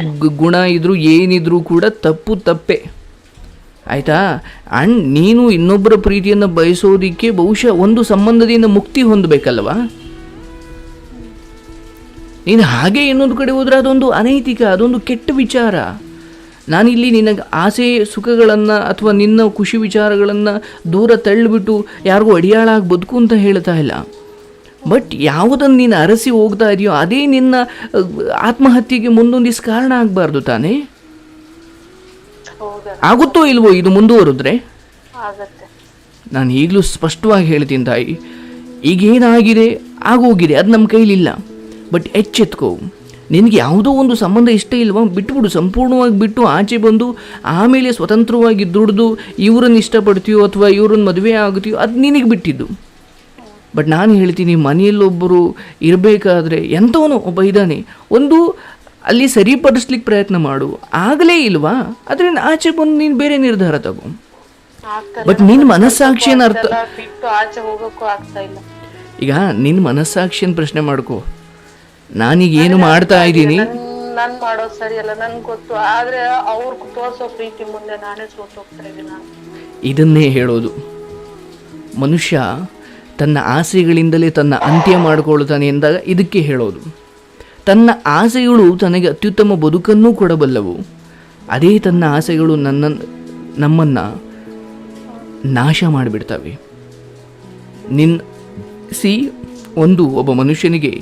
ಗುಣ ಇದ್ದರೂ ಏನಿದ್ರೂ ಕೂಡ ತಪ್ಪೇ ಆಯಿತಾ. ಆ್ಯಂಡ್ ನೀನು ಇನ್ನೊಬ್ಬರ ಪ್ರೀತಿಯನ್ನು ಬಯಸೋದಕ್ಕೆ ಬಹುಶಃ ಒಂದು ಸಂಬಂಧದಿಂದ ಮುಕ್ತಿ ಹೊಂದಬೇಕಲ್ವಾ? ನೀನು ಹಾಗೆ ಇನ್ನೊಂದು ಕಡೆ ಹೋದರೆ ಅದೊಂದು ಅನೈತಿಕ, ಅದೊಂದು ಕೆಟ್ಟ ವಿಚಾರ. ನಾನಿಲ್ಲಿ ನಿನಗೆ ಆಸೆ ಸುಖಗಳನ್ನು ಅಥವಾ ನಿನ್ನ ಖುಷಿ ವಿಚಾರಗಳನ್ನು ದೂರ ತಳ್ಳಿಬಿಟ್ಟು ಯಾರಿಗೂ ಅಡಿಯಾಳಾಗಿ ಬದುಕು ಅಂತ ಹೇಳ್ತಾ ಇಲ್ಲ. ಬಟ್ ಯಾವುದನ್ನು ನೀನು ಅರಸಿ ಹೋಗ್ತಾ ಇದೆಯೋ ಅದೇ ನಿನ್ನ ಆತ್ಮಹತ್ಯೆಗೆ ಮುಂದೊಂದಿಷ್ಟು ಕಾರಣ ಆಗಬಾರ್ದು ತಾನೇ? ಆಗುತ್ತೋ ಇಲ್ವೋ ಇದು ಮುಂದುವರಿದ್ರೆ? ನಾನು ಈಗಲೂ ಸ್ಪಷ್ಟವಾಗಿ ಹೇಳ್ತೀನಿ ತಾಯಿ, ಈಗೇನಾಗಿದೆ ಆಗೋಗಿದೆ, ಅದು ನಮ್ಮ ಕೈಲಿಲ್ಲ. ಬಟ್ ಎಚ್ಚೆತ್ಕೋ. ನಿನಗೆ ಯಾವುದೋ ಒಂದು ಸಂಬಂಧ ಇಷ್ಟ ಇಲ್ವಾ, ಬಿಟ್ಟುಬಿಡು. ಸಂಪೂರ್ಣವಾಗಿ ಬಿಟ್ಟು ಆಚೆ ಬಂದು ಆಮೇಲೆ ಸ್ವತಂತ್ರವಾಗಿ ದುಡಿದು ಇವರನ್ನು ಇಷ್ಟಪಡ್ತೀಯೋ ಅಥವಾ ಇವ್ರನ್ನ ಮದುವೆ ಆಗುತ್ತೀಯೋ ಅದು ನಿನಗೆ ಬಿಟ್ಟಿದ್ದು. ಬಟ್ ನಾನು ಹೇಳ್ತೀನಿ, ಮನೆಯಲ್ಲೊಬ್ಬರು ಇರಬೇಕಾದ್ರೆ ಎಂಥವನೋ ಒಬ್ಬ ಇದ್ದಾನೆ, ಒಂದು ಅಲ್ಲಿ ಸರಿಪಡಿಸ್ಲಿಕ್ಕೆ ಪ್ರಯತ್ನ ಮಾಡು. ಆಗಲೇ ಇಲ್ವಾ, ಅದರಿಂದ ಆಚೆ ಬಂದು ನೀನು ಬೇರೆ ನಿರ್ಧಾರ ತಗೋ. ಬಟ್ ನಿನ್ನ ಮನಸ್ಸಾಕ್ಷಿಯನ್ನು ಈಗ ನಿನ್ನ ಮನಸ್ಸಾಕ್ಷಿಯನ್ನು ಪ್ರಶ್ನೆ ಮಾಡ್ಕೋ. ನಾನೀಗ ಏನು ಮಾಡ್ತಾ ಇದ್ದೀನಿ, ನಾನು ಮಾಡೋದು ಸರಿಯಲ್ಲ ನನ್ಗೆ ಗೊತ್ತು, ಆದ್ರೆ ಅವ್ರಿಗೆ ತೋರ್ಸೋ ಪ್ರೀತಿ ಮುಂದೆ ನಾನೇ ಸೋತೋಗ್ತಾ ಇದ್ದೀನಿ. ಇದನ್ನೇ ಹೇಳೋದು, ಮನುಷ್ಯ ತನ್ನ ಆಸೆಗಳಿಂದಲೇ ತನ್ನ ಅಂತ್ಯ ಮಾಡಿಕೊಳ್ತಾನೆ ಎಂದಾಗ ಇದಕ್ಕೆ ಹೇಳೋದು. ತನ್ನ ಆಸೆಗಳು ತನಗೆ ಅತ್ಯುತ್ತಮ ಬದುಕನ್ನು ಕೊಡಬಲ್ಲವು, ಅದೇ ತನ್ನ ಆಸೆಗಳು ನಮ್ಮನ್ನು ನಾಶ ಮಾಡಿಬಿಡ್ತವೆ. ಒಬ್ಬ ಮನುಷ್ಯನಿಗೆ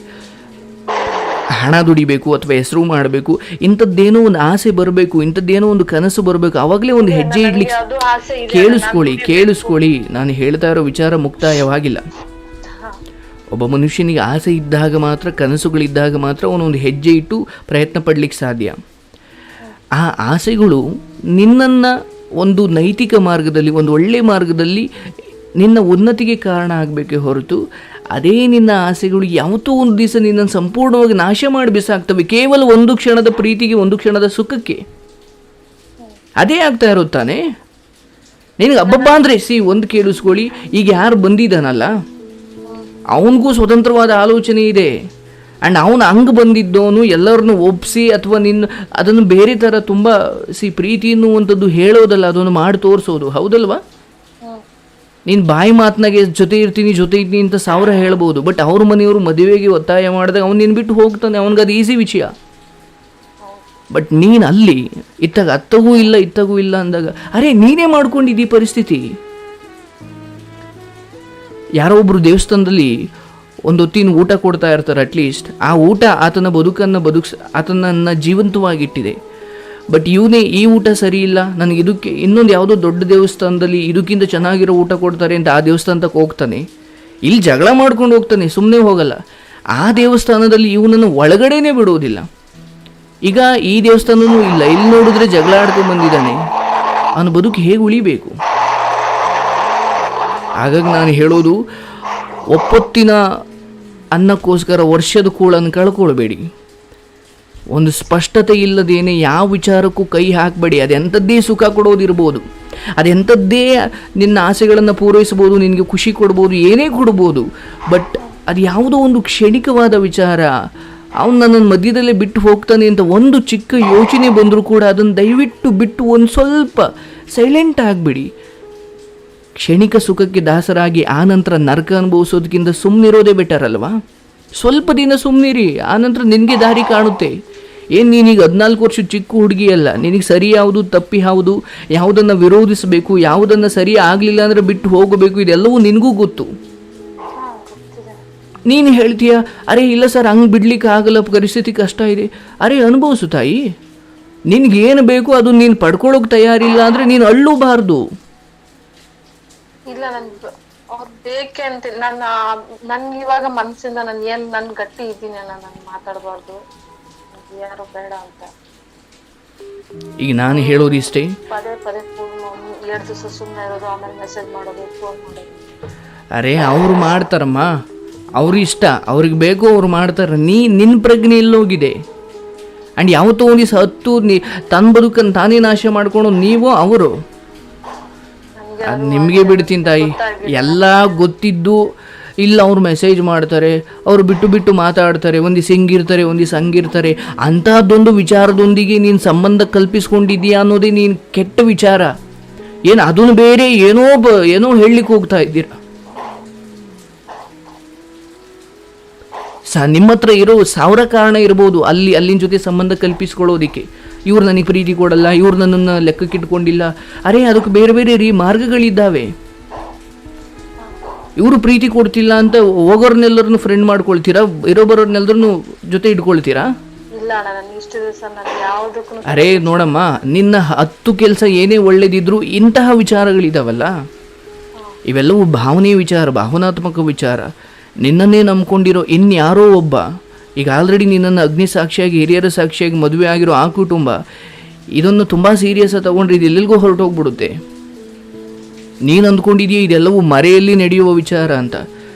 ಹಣ ದುಡಿಬೇಕು ಅಥವಾ ಹೆಸರು ಮಾಡಬೇಕು, ಇಂಥದ್ದೇನೋ ಒಂದು ಆಸೆ ಬರಬೇಕು, ಇಂಥದ್ದೇನೋ ಒಂದು ಕನಸು ಬರಬೇಕು, ಆವಾಗಲೇ ಒಂದು ಹೆಜ್ಜೆ ಇಡ್ಲಿಕ್ಕೆ. ಕೇಳಿಸ್ಕೊಳ್ಳಿ, ನಾನು ಹೇಳ್ತಾ ಇರೋ ವಿಚಾರ ಮುಕ್ತಾಯವಾಗಿಲ್ಲ. ಒಬ್ಬ ಮನುಷ್ಯನಿಗೆ ಆಸೆ ಇದ್ದಾಗ ಮಾತ್ರ, ಕನಸುಗಳಿದ್ದಾಗ ಮಾತ್ರ ಅವನೊಂದು ಹೆಜ್ಜೆ ಇಟ್ಟು ಪ್ರಯತ್ನ ಪಡಲಿಕ್ಕೆ ಸಾಧ್ಯ. ಆ ಆಸೆಗಳು ನಿನ್ನನ್ನು ಒಂದು ನೈತಿಕ ಮಾರ್ಗದಲ್ಲಿ, ಒಂದು ಒಳ್ಳೆಯ ಮಾರ್ಗದಲ್ಲಿ ನಿನ್ನ ಉನ್ನತಿಗೆ ಕಾರಣ ಆಗಬೇಕೇ ಹೊರತು ಅದೇ ನಿನ್ನ ಆಸೆಗಳು ಯಾವತ್ತೋ ಒಂದು ದಿವಸ ನಿನ್ನನ್ನು ಸಂಪೂರ್ಣವಾಗಿ ನಾಶ ಮಾಡಿ ಬಿಸಾಕ್ತವೆ. ಕೇವಲ ಒಂದು ಕ್ಷಣದ ಪ್ರೀತಿಗೆ, ಒಂದು ಕ್ಷಣದ ಸುಖಕ್ಕೆ ಅದೇ ಆಗ್ತಾ ಇರುತ್ತಾನೆ. ನಿನಗೆ ಹಬ್ಬಬ್ಬ ಅಂದರೆ ಒಂದು ಕೇಳಿಸ್ಕೊಳ್ಳಿ, ಈಗ ಯಾರು ಬಂದಿದ್ದಾನಲ್ಲ ಅವನಿಗೂ ಸ್ವತಂತ್ರವಾದ ಆಲೋಚನೆ ಇದೆ. ಆ್ಯಂಡ್ ಅವನು ಹಂಗೆ ಬಂದಿದ್ದವನು ಎಲ್ಲರನ್ನು ಒಪ್ಪಿಸಿ ಅಥವಾ ಅದನ್ನು ಬೇರೆ ಥರ ತುಂಬ ಪ್ರೀತಿ ಎನ್ನುವಂಥದ್ದು ಹೇಳೋದಲ್ಲ, ಅದನ್ನು ಮಾಡಿ ತೋರಿಸೋದು, ಹೌದಲ್ವಾ? ನೀನು ಬಾಯಿ ಮಾತನಾಗೆ ಜೊತೆ ಇರ್ತೀನಿ ಅಂತ 1000 ಹೇಳ್ಬೋದು. ಬಟ್ ಅವ್ರ ಮನೆಯವರು ಮದುವೆಗೆ ಒತ್ತಾಯ ಮಾಡಿದಾಗ ಅವ್ನು ನಿನ್ನ ಬಿಟ್ಟು ಹೋಗ್ತಾನೆ, ಅವನಿಗದು ಈಸಿ ವಿಷಯ. ಬಟ್ ನೀನು ಅಲ್ಲಿ ಇತ್ತಾಗ ಅತ್ತಗೂ ಇಲ್ಲ ಅಂದಾಗ ಅರೆ ನೀನೇ ಮಾಡ್ಕೊಂಡಿದ್ದೀ ಪರಿಸ್ಥಿತಿ. ಯಾರೋ ಒಬ್ಬರು ದೇವಸ್ಥಾನದಲ್ಲಿ ಒಂದು ಹೊತ್ತಿನ ಊಟ ಕೊಡ್ತಾ ಇರ್ತಾರೆ. ಅಟ್ಲೀಸ್ಟ್ ಆ ಊಟ ಆತನ ಆತನನ್ನು ಜೀವಂತವಾಗಿಟ್ಟಿದೆ. ಬಟ್ ಇವನೇ ಈ ಊಟ ಸರಿ ಇಲ್ಲ, ನನಗೆ ಇದಕ್ಕೆ ಇನ್ನೊಂದು ಯಾವುದೋ ದೊಡ್ಡ ದೇವಸ್ಥಾನದಲ್ಲಿ ಇದಕ್ಕಿಂತ ಚೆನ್ನಾಗಿರೋ ಊಟ ಕೊಡ್ತಾರೆ ಅಂತ ಆ ದೇವಸ್ಥಾನಕ್ಕೆ ಹೋಗ್ತಾನೆ. ಇಲ್ಲಿ ಜಗಳ ಮಾಡ್ಕೊಂಡು ಹೋಗ್ತಾನೆ, ಸುಮ್ಮನೆ ಹೋಗಲ್ಲ. ಆ ದೇವಸ್ಥಾನದಲ್ಲಿ ಇವನನ್ನು ಒಳಗಡೆನೇ ಬಿಡೋದಿಲ್ಲ. ಈಗ ಈ ದೇವಸ್ಥಾನವೂ ಇಲ್ಲ, ಇಲ್ಲಿ ನೋಡಿದ್ರೆ ಜಗಳ ಆಡ್ಕೊಂಡು ಬಂದಿದ್ದಾನೆ. ಅವನ ಬದುಕು ಹೇಗೆ ಉಳಿಬೇಕು? ಹಾಗಾಗಿ ನಾನು ಹೇಳೋದು, ಒಪ್ಪೊತ್ತಿನ ಅನ್ನಕ್ಕೋಸ್ಕರ ವರ್ಷದ ಕೂಳನ್ನು ಕಳ್ಕೊಳ್ಬೇಡಿ. ಒಂದು ಸ್ಪಷ್ಟತೆ ಇಲ್ಲದೇನೆ ಯಾವ ವಿಚಾರಕ್ಕೂ ಕೈ ಹಾಕಬೇಡಿ. ಅದೆಂಥದ್ದೇ ಸುಖ ಕೊಡೋದಿರ್ಬೋದು, ಅದೆಂಥದ್ದೇ ನಿನ್ನ ಆಸೆಗಳನ್ನು ಪೂರೈಸ್ಬೋದು, ನಿನಗೆ ಖುಷಿ ಕೊಡ್ಬೋದು, ಏನೇ ಕೊಡ್ಬೋದು. ಬಟ್ ಅದು ಯಾವುದೋ ಒಂದು ಕ್ಷಣಿಕವಾದ ವಿಚಾರ, ಅವನು ನನ್ನನ್ನು ಮಧ್ಯದಲ್ಲೇ ಬಿಟ್ಟು ಹೋಗ್ತಾನೆ ಅಂತ ಒಂದು ಚಿಕ್ಕ ಯೋಚನೆ ಬಂದರೂ ಕೂಡ ಅದನ್ನು ದಯವಿಟ್ಟು ಬಿಟ್ಟು ಒಂದು ಸ್ವಲ್ಪ ಸೈಲೆಂಟ್ ಆಗಿಬಿಡಿ. ಕ್ಷಣಿಕ ಸುಖಕ್ಕೆ ದಾಸರಾಗಿ ಆನಂತರ ನರಕ ಅನುಭವಿಸೋದಕ್ಕಿಂತ ಸುಮ್ಮನಿರೋದೇ ಬೆಟರ್ ಅಲ್ವಾ? ಸ್ವಲ್ಪ ದಿನ ಸುಮ್ಮನಿರಿ, ಆನಂತರ ನಿನಗೆ ದಾರಿ ಕಾಣುತ್ತೆ. ಏನು ನೀನೀಗ 14 ವರ್ಷ ಚಿಕ್ಕ ಹುಡುಗಿ ಅಲ್ಲ, ನಿನಗೆ ಸರಿ ಯಾವುದು ತಪ್ಪಿ ಯಾವುದು, ಯಾವುದನ್ನು ವಿರೋಧಿಸಬೇಕು, ಯಾವುದನ್ನು ಸರಿ ಆಗಲಿಲ್ಲ ಅಂದರೆ ಬಿಟ್ಟು ಹೋಗಬೇಕು, ಇದೆಲ್ಲವೂ ನಿನಗೂ ಗೊತ್ತು. ನೀನು ಹೇಳ್ತೀಯ ಅರೆ ಇಲ್ಲ ಸರ್ ಹಂಗೆ ಬಿಡ್ಲಿಕ್ಕೆ ಆಗಲ್ಲ, ಪರಿಸ್ಥಿತಿ ಕಷ್ಟ ಇದೆ. ಅರೆ ಅನುಭವಿಸು ತಾಯಿ, ನಿನಗೇನು ಬೇಕು ಅದು ನೀನು ಪಡ್ಕೊಳ್ಳೋಕೆ ತಯಾರಿಲ್ಲ ಅಂದರೆ ನೀನು ಅಳ್ಳೂಬಾರ್ದು. ಇಲ್ಲ ನನ್ಗೆ ಅವ್ರು ಬೇಕೆ ಅಂತ ನನ್ಗೆ ಇವಾಗ ಮನ್ಸಿಂದ ನಾನು ಗಟ್ಟಿ ಇದ್ದೀನಿ, ನಾನು ಮಾತಾಡಬಾರ್ದು, ಯಾರು ಬೇಡ ಅಂತ. ಈಗ ನಾನು ಹೇಳೋದಿಷ್ಟೇ, ಪದೇ ಪದೇ 2 ದಿವಸ ಸುಮ್ಮನೆ ಇರೋದು, ಆಮೇಲೆ ಮೆಸೇಜ್ ಮಾಡೋದು, ಫೋನ್ ಮಾಡೋದು. ಅರೆ ಅವರು ಮಾಡ್ತಾರಮ್ಮ, ಅವ್ರು ಇಷ್ಟ, ಅವ್ರಿಗೆ ಬೇಕು ಅವ್ರು ಮಾಡ್ತಾರೆ. ನಿನ್ನ ಪ್ರಜ್ಞೆ ಎಲ್ಲೋಗಿದೆ? ಆ್ಯಂಡ್ ಯಾವತ್ತೋ ಒಂದು ದಿವಸ ಹತ್ತು ತನ್ನ ಬದುಕನ್ನು ತಾನೇ ನಾಶ ಮಾಡ್ಕೊಂಡು ನೀವು ಅವರು ಅದು ನಿಮಗೆ ಬಿಡ್ತೀನಿ ತಾಯಿ. ಎಲ್ಲ ಗೊತ್ತಿದ್ದು ಇಲ್ಲ ಅವ್ರು ಮೆಸೇಜ್ ಮಾಡ್ತಾರೆ, ಅವರು ಬಿಟ್ಟು ಬಿಟ್ಟು ಮಾತಾಡ್ತಾರೆ, ಒಂದು ದಿವಸ ಹಿಂಗಿರ್ತಾರೆ, ಒಂದು ದಿವಸ ಹಂಗಿರ್ತಾರೆ. ಅಂತಹದ್ದೊಂದು ವಿಚಾರದೊಂದಿಗೆ ನೀನು ಸಂಬಂಧ ಕಲ್ಪಿಸ್ಕೊಂಡಿದ್ದೀಯಾ ಅನ್ನೋದೇ ನೀನು ಕೆಟ್ಟ ವಿಚಾರ. ಏನು ಅದನ್ನು ಬೇರೆ ಏನೋ ಹೇಳಲಿಕ್ಕೆ ಹೋಗ್ತಾ ಇದ್ದೀರಾ. ನಿಮ್ಮ ಹತ್ರ ಇರೋ 1000 ಕಾರಣ ಇರ್ಬೋದು ಅಲ್ಲಿನ ಜೊತೆ ಸಂಬಂಧ ಕಲ್ಪಿಸ್ಕೊಳ್ಳೋದಕ್ಕೆ. ಇವ್ರು ನನಗೆ ಪ್ರೀತಿ ಕೊಡಲ್ಲ, ಇವ್ರು ನನ್ನನ್ನು ಲೆಕ್ಕಕ್ಕಿಟ್ಕೊಂಡಿಲ್ಲ. ಅರೆ ಅದಕ್ಕೆ ಬೇರೆ ಬೇರೆ ಮಾರ್ಗಗಳಿದ್ದಾವೆ. ಇವರು ಪ್ರೀತಿ ಕೊಡ್ತಿಲ್ಲ ಅಂತ ಹೋಗೋರ್ನೆಲ್ಲರನ್ನು ಫ್ರೆಂಡ್ ಮಾಡ್ಕೊಳ್ತೀರಾ, ಬರೋರ್ನೆಲ್ಲರನ್ನು ಜೊತೆ ಇಟ್ಕೊಳ್ತೀರಾ? ಅರೆ ನೋಡಮ್ಮ, ನಿನ್ನ 10 ಕೆಲಸ ಏನೇ ಒಳ್ಳೇದಿದ್ರು ಇಂತಹ ವಿಚಾರಗಳಿದಾವಲ್ಲ, ಇವೆಲ್ಲವೂ ಭಾವನೆಯ ವಿಚಾರ, ಭಾವನಾತ್ಮಕ ವಿಚಾರ. ನಿನ್ನನ್ನೇ ನಂಬ್ಕೊಂಡಿರೋ ಇನ್ಯಾರೋ ಒಬ್ಬ, ಈಗ ಆಲ್ರೆಡಿ ನಿನ್ನನ್ನು ಅಗ್ನಿ ಸಾಕ್ಷಿಯಾಗಿ ಹಿರಿಯರ ಸಾಕ್ಷಿಯಾಗಿ ಮದುವೆ ಆಗಿರೋ ಆ ಕುಟುಂಬ ಇದನ್ನು ತುಂಬ ಸೀರಿಯಸ್ಸಾಗಿ ತಗೊಂಡ್ರೆ ಇದು ಎಲ್ಲಿಗೂ ಹೊರಟೋಗ್ಬಿಡುತ್ತೆ. ನೀನು ಅಂದ್ಕೊಂಡಿದೀಯ ಇದೆಲ್ಲವೂ ಮರೆಯಲ್ಲಿ ನಡೆಯುವ ವಿಚಾರ ಅಂತ.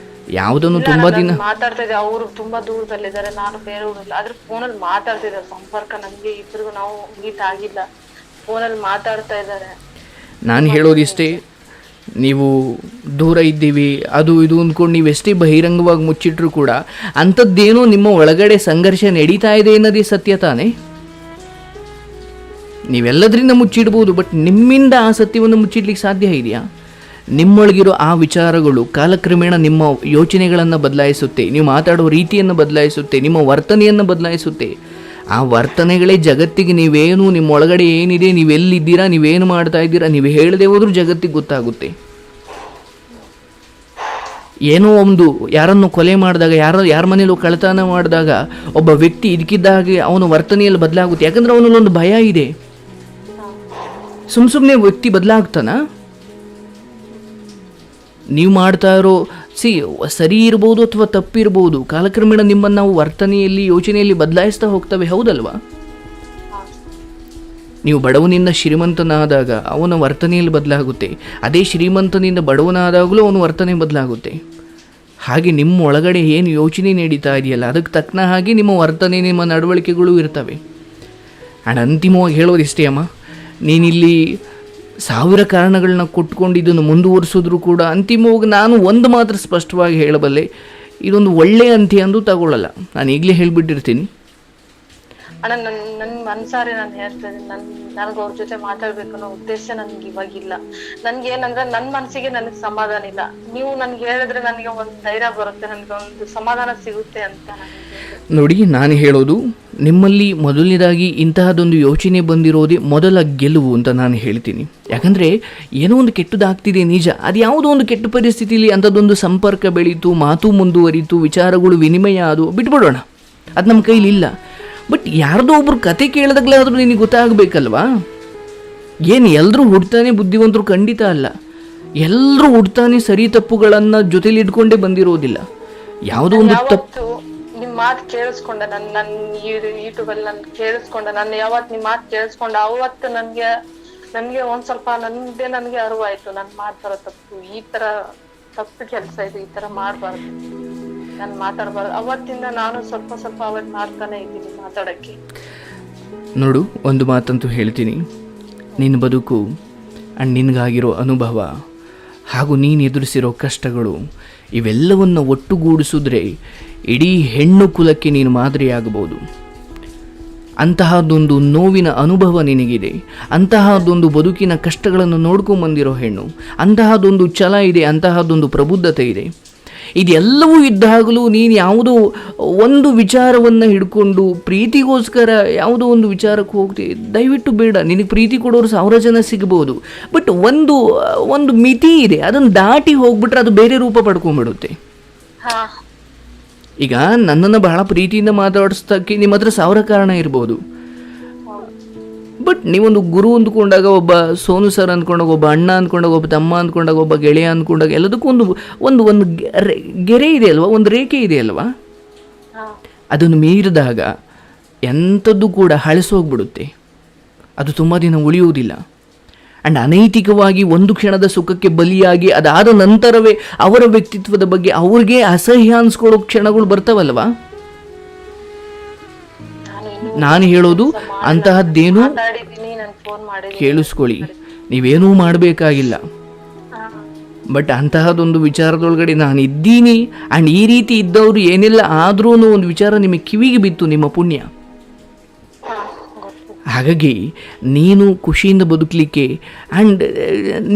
ಯಾವುದನ್ನು ತುಂಬಾ ದಿನ ಮಾತಾಡ್ತಾ ಇದ್ದೆ, ಅವರು ತುಂಬಾ ದೂರದಲ್ಲಿದ್ದಾರೆ, ನಾನು ಬೇರೆ ಊರಲ್ಲ. ಆದ್ರೆ ಫೋನಲ್ಲಿ ಮಾತಾಡ್ತಿದ್ದಾರೆ, ಸಂಪರ್ಕ ನಮ್ಗೆ ಇಬ್ಬರಿಗೂ ನಾವು ಮೀಟ್ ಆಗಿಲ್ಲ, ಫೋನಲ್ಲಿ ಮಾತಾಡ್ತಾ ಇದ್ದಾರೆ. ನಾನು ಹೇಳೋದಿಷ್ಟೇ, ನೀವು ದೂರ ಇದ್ದೀವಿ ಅದು ಇದು ಅಂದ್ಕೊಂಡು ನೀವೆಷ್ಟೇ ಬಹಿರಂಗವಾಗಿ ಮುಚ್ಚಿಟ್ರು ಕೂಡ ಅಂಥದ್ದೇನೋ ನಿಮ್ಮ ಒಳಗಡೆ ಸಂಘರ್ಷ ನಡೀತಾ ಇದೆ ಅನ್ನೋದೇ ಸತ್ಯ ತಾನೇ. ನೀವೆಲ್ಲದರಿಂದ ಮುಚ್ಚಿಡ್ಬೋದು, ಬಟ್ ನಿಮ್ಮಿಂದ ಆ ಸತ್ಯವನ್ನು ಮುಚ್ಚಿಡ್ಲಿಕ್ಕೆ ಸಾಧ್ಯ ಇದೆಯಾ? ನಿಮ್ಮೊಳಗಿರೋ ಆ ವಿಚಾರಗಳು ಕಾಲಕ್ರಮೇಣ ನಿಮ್ಮ ಯೋಚನೆಗಳನ್ನು ಬದಲಾಯಿಸುತ್ತೆ, ನೀವು ಮಾತಾಡೋ ರೀತಿಯನ್ನು ಬದಲಾಯಿಸುತ್ತೆ, ನಿಮ್ಮ ವರ್ತನೆಯನ್ನು ಬದಲಾಯಿಸುತ್ತೆ. ಆ ವರ್ತನೆಗಳೇ ಜಗತ್ತಿಗೆ ನೀವೇನು, ನಿಮ್ಮ ಒಳಗಡೆ ಏನಿದೆ, ನೀವೆಲ್ಲಿದ್ದೀರಾ, ನೀವೇನು ಮಾಡ್ತಾ ಇದ್ದೀರಾ, ನೀವು ಹೇಳದೆ ಹೋದ್ರೂ ಜಗತ್ತಿಗೆ ಗೊತ್ತಾಗುತ್ತೆ. ಏನೋ ಒಂದು ಯಾರನ್ನು ಕೊಲೆ ಮಾಡಿದಾಗ, ಯಾರ ಮನೇಲೂ ಕಳ್ಳತನ ಮಾಡಿದಾಗ ಒಬ್ಬ ವ್ಯಕ್ತಿ ಇದಕ್ಕಿದ್ದಾಗೆ ಅವನ ವರ್ತನೆಯಲ್ಲಿ ಬದಲಾಗುತ್ತೆ. ಯಾಕಂದರೆ ಅವನಲ್ಲೊಂದು ಭಯ ಇದೆ. ಸುಮ್ಮನೆ ವ್ಯಕ್ತಿ ಬದಲಾಗ್ತಾನ? ನೀವು ಮಾಡ್ತಾ ಇರೋ ಸರಿ ಇರ್ಬೋದು ಅಥವಾ ತಪ್ಪಿರ್ಬೋದು, ಕಾಲಕ್ರಮೇಣ ನಿಮ್ಮನ್ನು ನಾವು ವರ್ತನೆಯಲ್ಲಿ ಯೋಚನೆಯಲ್ಲಿ ಬದಲಾಯಿಸ್ತಾ ಹೋಗ್ತವೆ, ಹೌದಲ್ವಾ? ನೀವು ಬಡವನಿಂದ ಶ್ರೀಮಂತನಾದಾಗ ಅವನ ವರ್ತನೆಯಲ್ಲಿ ಬದಲಾಗುತ್ತೆ, ಅದೇ ಶ್ರೀಮಂತನಿಂದ ಬಡವನಾದಾಗಲೂ ಅವನ ವರ್ತನೆ ಬದಲಾಗುತ್ತೆ. ಹಾಗೆ ನಿಮ್ಮ ಒಳಗಡೆ ಏನು ಯೋಚನೆ ನಡೀತಾ ಇದೆಯಲ್ಲ ಅದಕ್ಕೆ ತಕ್ಕನ ಹಾಗೆ ನಿಮ್ಮ ವರ್ತನೆ, ನಿಮ್ಮ ನಡವಳಿಕೆಗಳು ಇರ್ತವೆ. ಆ್ಯಂಡ್ ಅಂತಿಮವಾಗಿ ಹೇಳೋದಿಷ್ಟೇ ಅಮ್ಮ, ನೀನಿಲ್ಲಿ 1000 ಕಾರಣಗಳನ್ನ ಕೊಟ್ಕೊಂಡು ಇದನ್ನು ಮುಂದುವರಿಸಿದ್ರು ಕೂಡ ಅಂತಿಮವಾಗಿ ನಾನು ಒಂದು ಮಾತ್ರ ಸ್ಪಷ್ಟವಾಗಿ ಹೇಳಬಲ್ಲೆ, ಇದೊಂದು ಒಳ್ಳೆಯ ಅಂತ್ಯ ಅಂದು ತಗೊಳ್ಳಲ್ಲ. ನಾನು ಈಗಲೇ ಹೇಳಿಬಿಟ್ಟಿರ್ತೀನಿ. ಅಣ್ಣ, ನನ್ನ ಮನ್ಸಾರೆ ನಾನು ಹೇಳ್ತಾ ಇದ್ದೀನಿ, ನನಗೆ ಅವ್ರ ಜೊತೆ ಮಾತಾಡ್ಬೇಕು ಅನ್ನೋ ಉದ್ದೇಶ ನನ್ಗೆ ಇವಾಗಿಲ್ಲ. ನನ್ಗೆ ಏನಂದ್ರೆ ನನ್ನ ಮನ್ಸಿಗೆ ನನಗೆ ಸಮಾಧಾನ ಇಲ್ಲ. ನೀವು ನನ್ಗೆ ಹೇಳಿದ್ರೆ ನನಗೆ ಒಂದು ಧೈರ್ಯ ಬರುತ್ತೆ, ನನಗೆ ಒಂದು ಸಮಾಧಾನ ಸಿಗುತ್ತೆ ಅಂತ. ನೋಡಿ, ನಾನು ಹೇಳೋದು ನಿಮ್ಮಲ್ಲಿ ಮೊದಲನೇದಾಗಿ ಇಂತಹದೊಂದು ಯೋಚನೆ ಬಂದಿರೋದೇ ಮೊದಲ ಗೆಲುವು ಅಂತ ನಾನು ಹೇಳ್ತೀನಿ. ಯಾಕಂದರೆ ಏನೋ ಒಂದು ಕೆಟ್ಟದಾಗ್ತಿದೆ ನಿಜ, ಅದು ಯಾವುದೋ ಒಂದು ಕೆಟ್ಟ ಪರಿಸ್ಥಿತಿಲಿ ಅಂಥದ್ದೊಂದು ಸಂಪರ್ಕ ಬೆಳೀತು, ಮಾತು ಮುಂದುವರಿತು, ವಿಚಾರಗಳು ವಿನಿಮಯ ಅದು ಬಿಟ್ಬಿಡೋಣ, ಅದು ನಮ್ಮ ಕೈಲಿಲ್ಲ. ಬಟ್ ಯಾರ್ದೋ ಒಬ್ರು ಕತೆ ಕೇಳಿದಾಗಲಾದ್ರೂ ನಿನಗೆ ಗೊತ್ತಾಗಬೇಕಲ್ವಾ? ಏನು ಎಲ್ಲರೂ ಹುಡ್ತಾನೆ ಬುದ್ಧಿವಂತರು? ಖಂಡಿತ ಅಲ್ಲ. ಎಲ್ಲರೂ ಹುಡ್ತಾನೆ ಸರಿ ತಪ್ಪುಗಳನ್ನು ಜೊತೆಲಿ ಇಟ್ಕೊಂಡೇ ಬಂದಿರೋದಿಲ್ಲ. ಯಾವುದೋ ಒಂದು ತಪ್ಪು ನಿಮ್ ಮಾತು ಕೇಳಿಸ್ಕೊಂಡ, ನನ್ನ ಯೂಟ್ಯೂಬ್ ಅಲ್ಲಿ ನಾನು ಕೇಳಿಸ್ಕೊಂಡ, ನಾನು ಯಾವತ್ ನಿಮ್ ಮಾತು ಕೇಳಿಸ್ಕೊಂಡ ಅವತ್ತು ನನ್ಗೆ ಒಂದ್ ಸ್ವಲ್ಪ ನನ್ಗೆ ಅರಿವಾಯ್ತು, ನನ್ ಮಾಡ್ತಾರೋ ತಪ್ಪು, ಈ ತರ ತಪ್ಪು ಕೆಲಸ ಇದು, ಈ ತರ ಮಾಡ್ಬಾರ್ದು, ನಾನು ಮಾತಾಡ್ಬಾರ್ದು. ಅವತ್ತಿಂದ ನಾನು ಸ್ವಲ್ಪ ಅವತ್ತು ಮಾಡ್ತಾನೆ ಇದ್ದೀನಿ ಮಾತಾಡಕ್ಕೆ. ನೋಡು, ಒಂದು ಮಾತಂತೂ ಹೇಳ್ತೀನಿ, ನಿನ್ನ ಬದುಕು ಆ್ಯಂಡ್ ನಿನಗಾಗಿರೋ ಅನುಭವ ಹಾಗೂ ನೀನು ಎದುರಿಸಿರೋ ಕಷ್ಟಗಳು ಇವೆಲ್ಲವನ್ನು ಒಟ್ಟುಗೂಡಿಸಿದ್ರೆ ಇಡೀ ಹೆಣ್ಣು ಕುಲಕ್ಕೆ ನೀನು ಮಾದರಿಯಾಗಬಹುದು. ಅಂತಹದ್ದೊಂದು ನೋವಿನ ಅನುಭವ ನಿನಗಿದೆ, ಅಂತಹದ್ದೊಂದು ಬದುಕಿನ ಕಷ್ಟಗಳನ್ನು ನೋಡ್ಕೊಂಬಂದಿರೋ ಹೆಣ್ಣು, ಅಂತಹದ್ದೊಂದು ಛಲ ಇದೆ, ಅಂತಹದ್ದೊಂದು ಪ್ರಬುದ್ಧತೆ ಇದೆ. ಇದೆಲ್ಲವೂ ಇದ್ದಾಗಲೂ ನೀನು ಯಾವುದೋ ಒಂದು ವಿಚಾರವನ್ನು ಹಿಡ್ಕೊಂಡು ಪ್ರೀತಿಗೋಸ್ಕರ ಯಾವುದೋ ಒಂದು ವಿಚಾರಕ್ಕೆ ಹೋಗ್ತೀವಿ. ದಯವಿಟ್ಟು ಬೇಡ. ನಿನಗೆ ಪ್ರೀತಿ ಕೊಡೋರು 1000 ಜನ ಸಿಗ್ಬೋದು, ಬಟ್ ಒಂದು ಮಿತಿ ಇದೆ, ಅದನ್ನು ದಾಟಿ ಹೋಗ್ಬಿಟ್ರೆ ಅದು ಬೇರೆ ರೂಪ ಪಡ್ಕೊಂಡ್ಬಿಡುತ್ತೆ. ಹಾ ಈಗ ನನ್ನನ್ನು ಬಹಳ ಪ್ರೀತಿಯಿಂದ ಮಾತಾಡಿಸ್ತಕ್ಕೆ ನಿಮ್ಮ ಹತ್ರ 1000 ಕಾರಣ ಇರ್ಬೋದು, ಬಟ್ ನೀವೊಂದು ಗುರು ಅಂದ್ಕೊಂಡಾಗ, ಒಬ್ಬ ಸೋನು ಸರ್ ಅಂದ್ಕೊಂಡಾಗ, ಒಬ್ಬ ಅಣ್ಣ ಅಂದ್ಕೊಂಡಾಗ, ಒಬ್ಬ ತಮ್ಮ ಅಂದ್ಕೊಂಡಾಗ, ಒಬ್ಬ ಗೆಳೆಯ ಅಂದ್ಕೊಂಡಾಗ, ಎಲ್ಲದಕ್ಕೂ ಒಂದು ಗೆರೆ ಇದೆ ಅಲ್ವಾ, ಒಂದು ರೇಖೆ ಇದೆ ಅಲ್ವಾ. ಅದನ್ನು ಮೀರಿದಾಗ ಎಂಥದ್ದು ಕೂಡ ಹಳಸೋಗ್ಬಿಡುತ್ತೆ, ಅದು ತುಂಬ ದಿನ ಉಳಿಯುವುದಿಲ್ಲ. ಆ್ಯಂಡ್ ಅನೈತಿಕವಾಗಿ ಒಂದು ಕ್ಷಣದ ಸುಖಕ್ಕೆ ಬಲಿಯಾಗಿ ಅದಾದ ನಂತರವೇ ಅವರ ವ್ಯಕ್ತಿತ್ವದ ಬಗ್ಗೆ ಅವ್ರಿಗೆ ಅಸಹ್ಯ ಅನ್ಸ್ಕೊಳ್ಳೋ ಕ್ಷಣಗಳು ಬರ್ತಾವಲ್ವಾ. ನಾನು ಹೇಳೋದು ಅಂತಹದ್ದೇನು ಕೇಳಿಸ್ಕೊಳ್ಳಿ, ನೀವೇನೂ ಮಾಡಬೇಕಾಗಿಲ್ಲ, ಬಟ್ ಅಂತಹದೊಂದು ವಿಚಾರದೊಳಗಡೆ ನಾನು ಇದ್ದೀನಿ. ಆ್ಯಂಡ್ ಈ ರೀತಿ ಇದ್ದವರು ಏನೆಲ್ಲ ಆದ್ರೂ ಒಂದು ವಿಚಾರ ನಿಮಗೆ ಕಿವಿಗೆ ಬಿತ್ತು, ನಿಮ್ಮ ಪುಣ್ಯ. ಹಾಗಾಗಿ ನೀನು ಖುಷಿಯಿಂದ ಬದುಕಲಿಕ್ಕೆ ಆ್ಯಂಡ್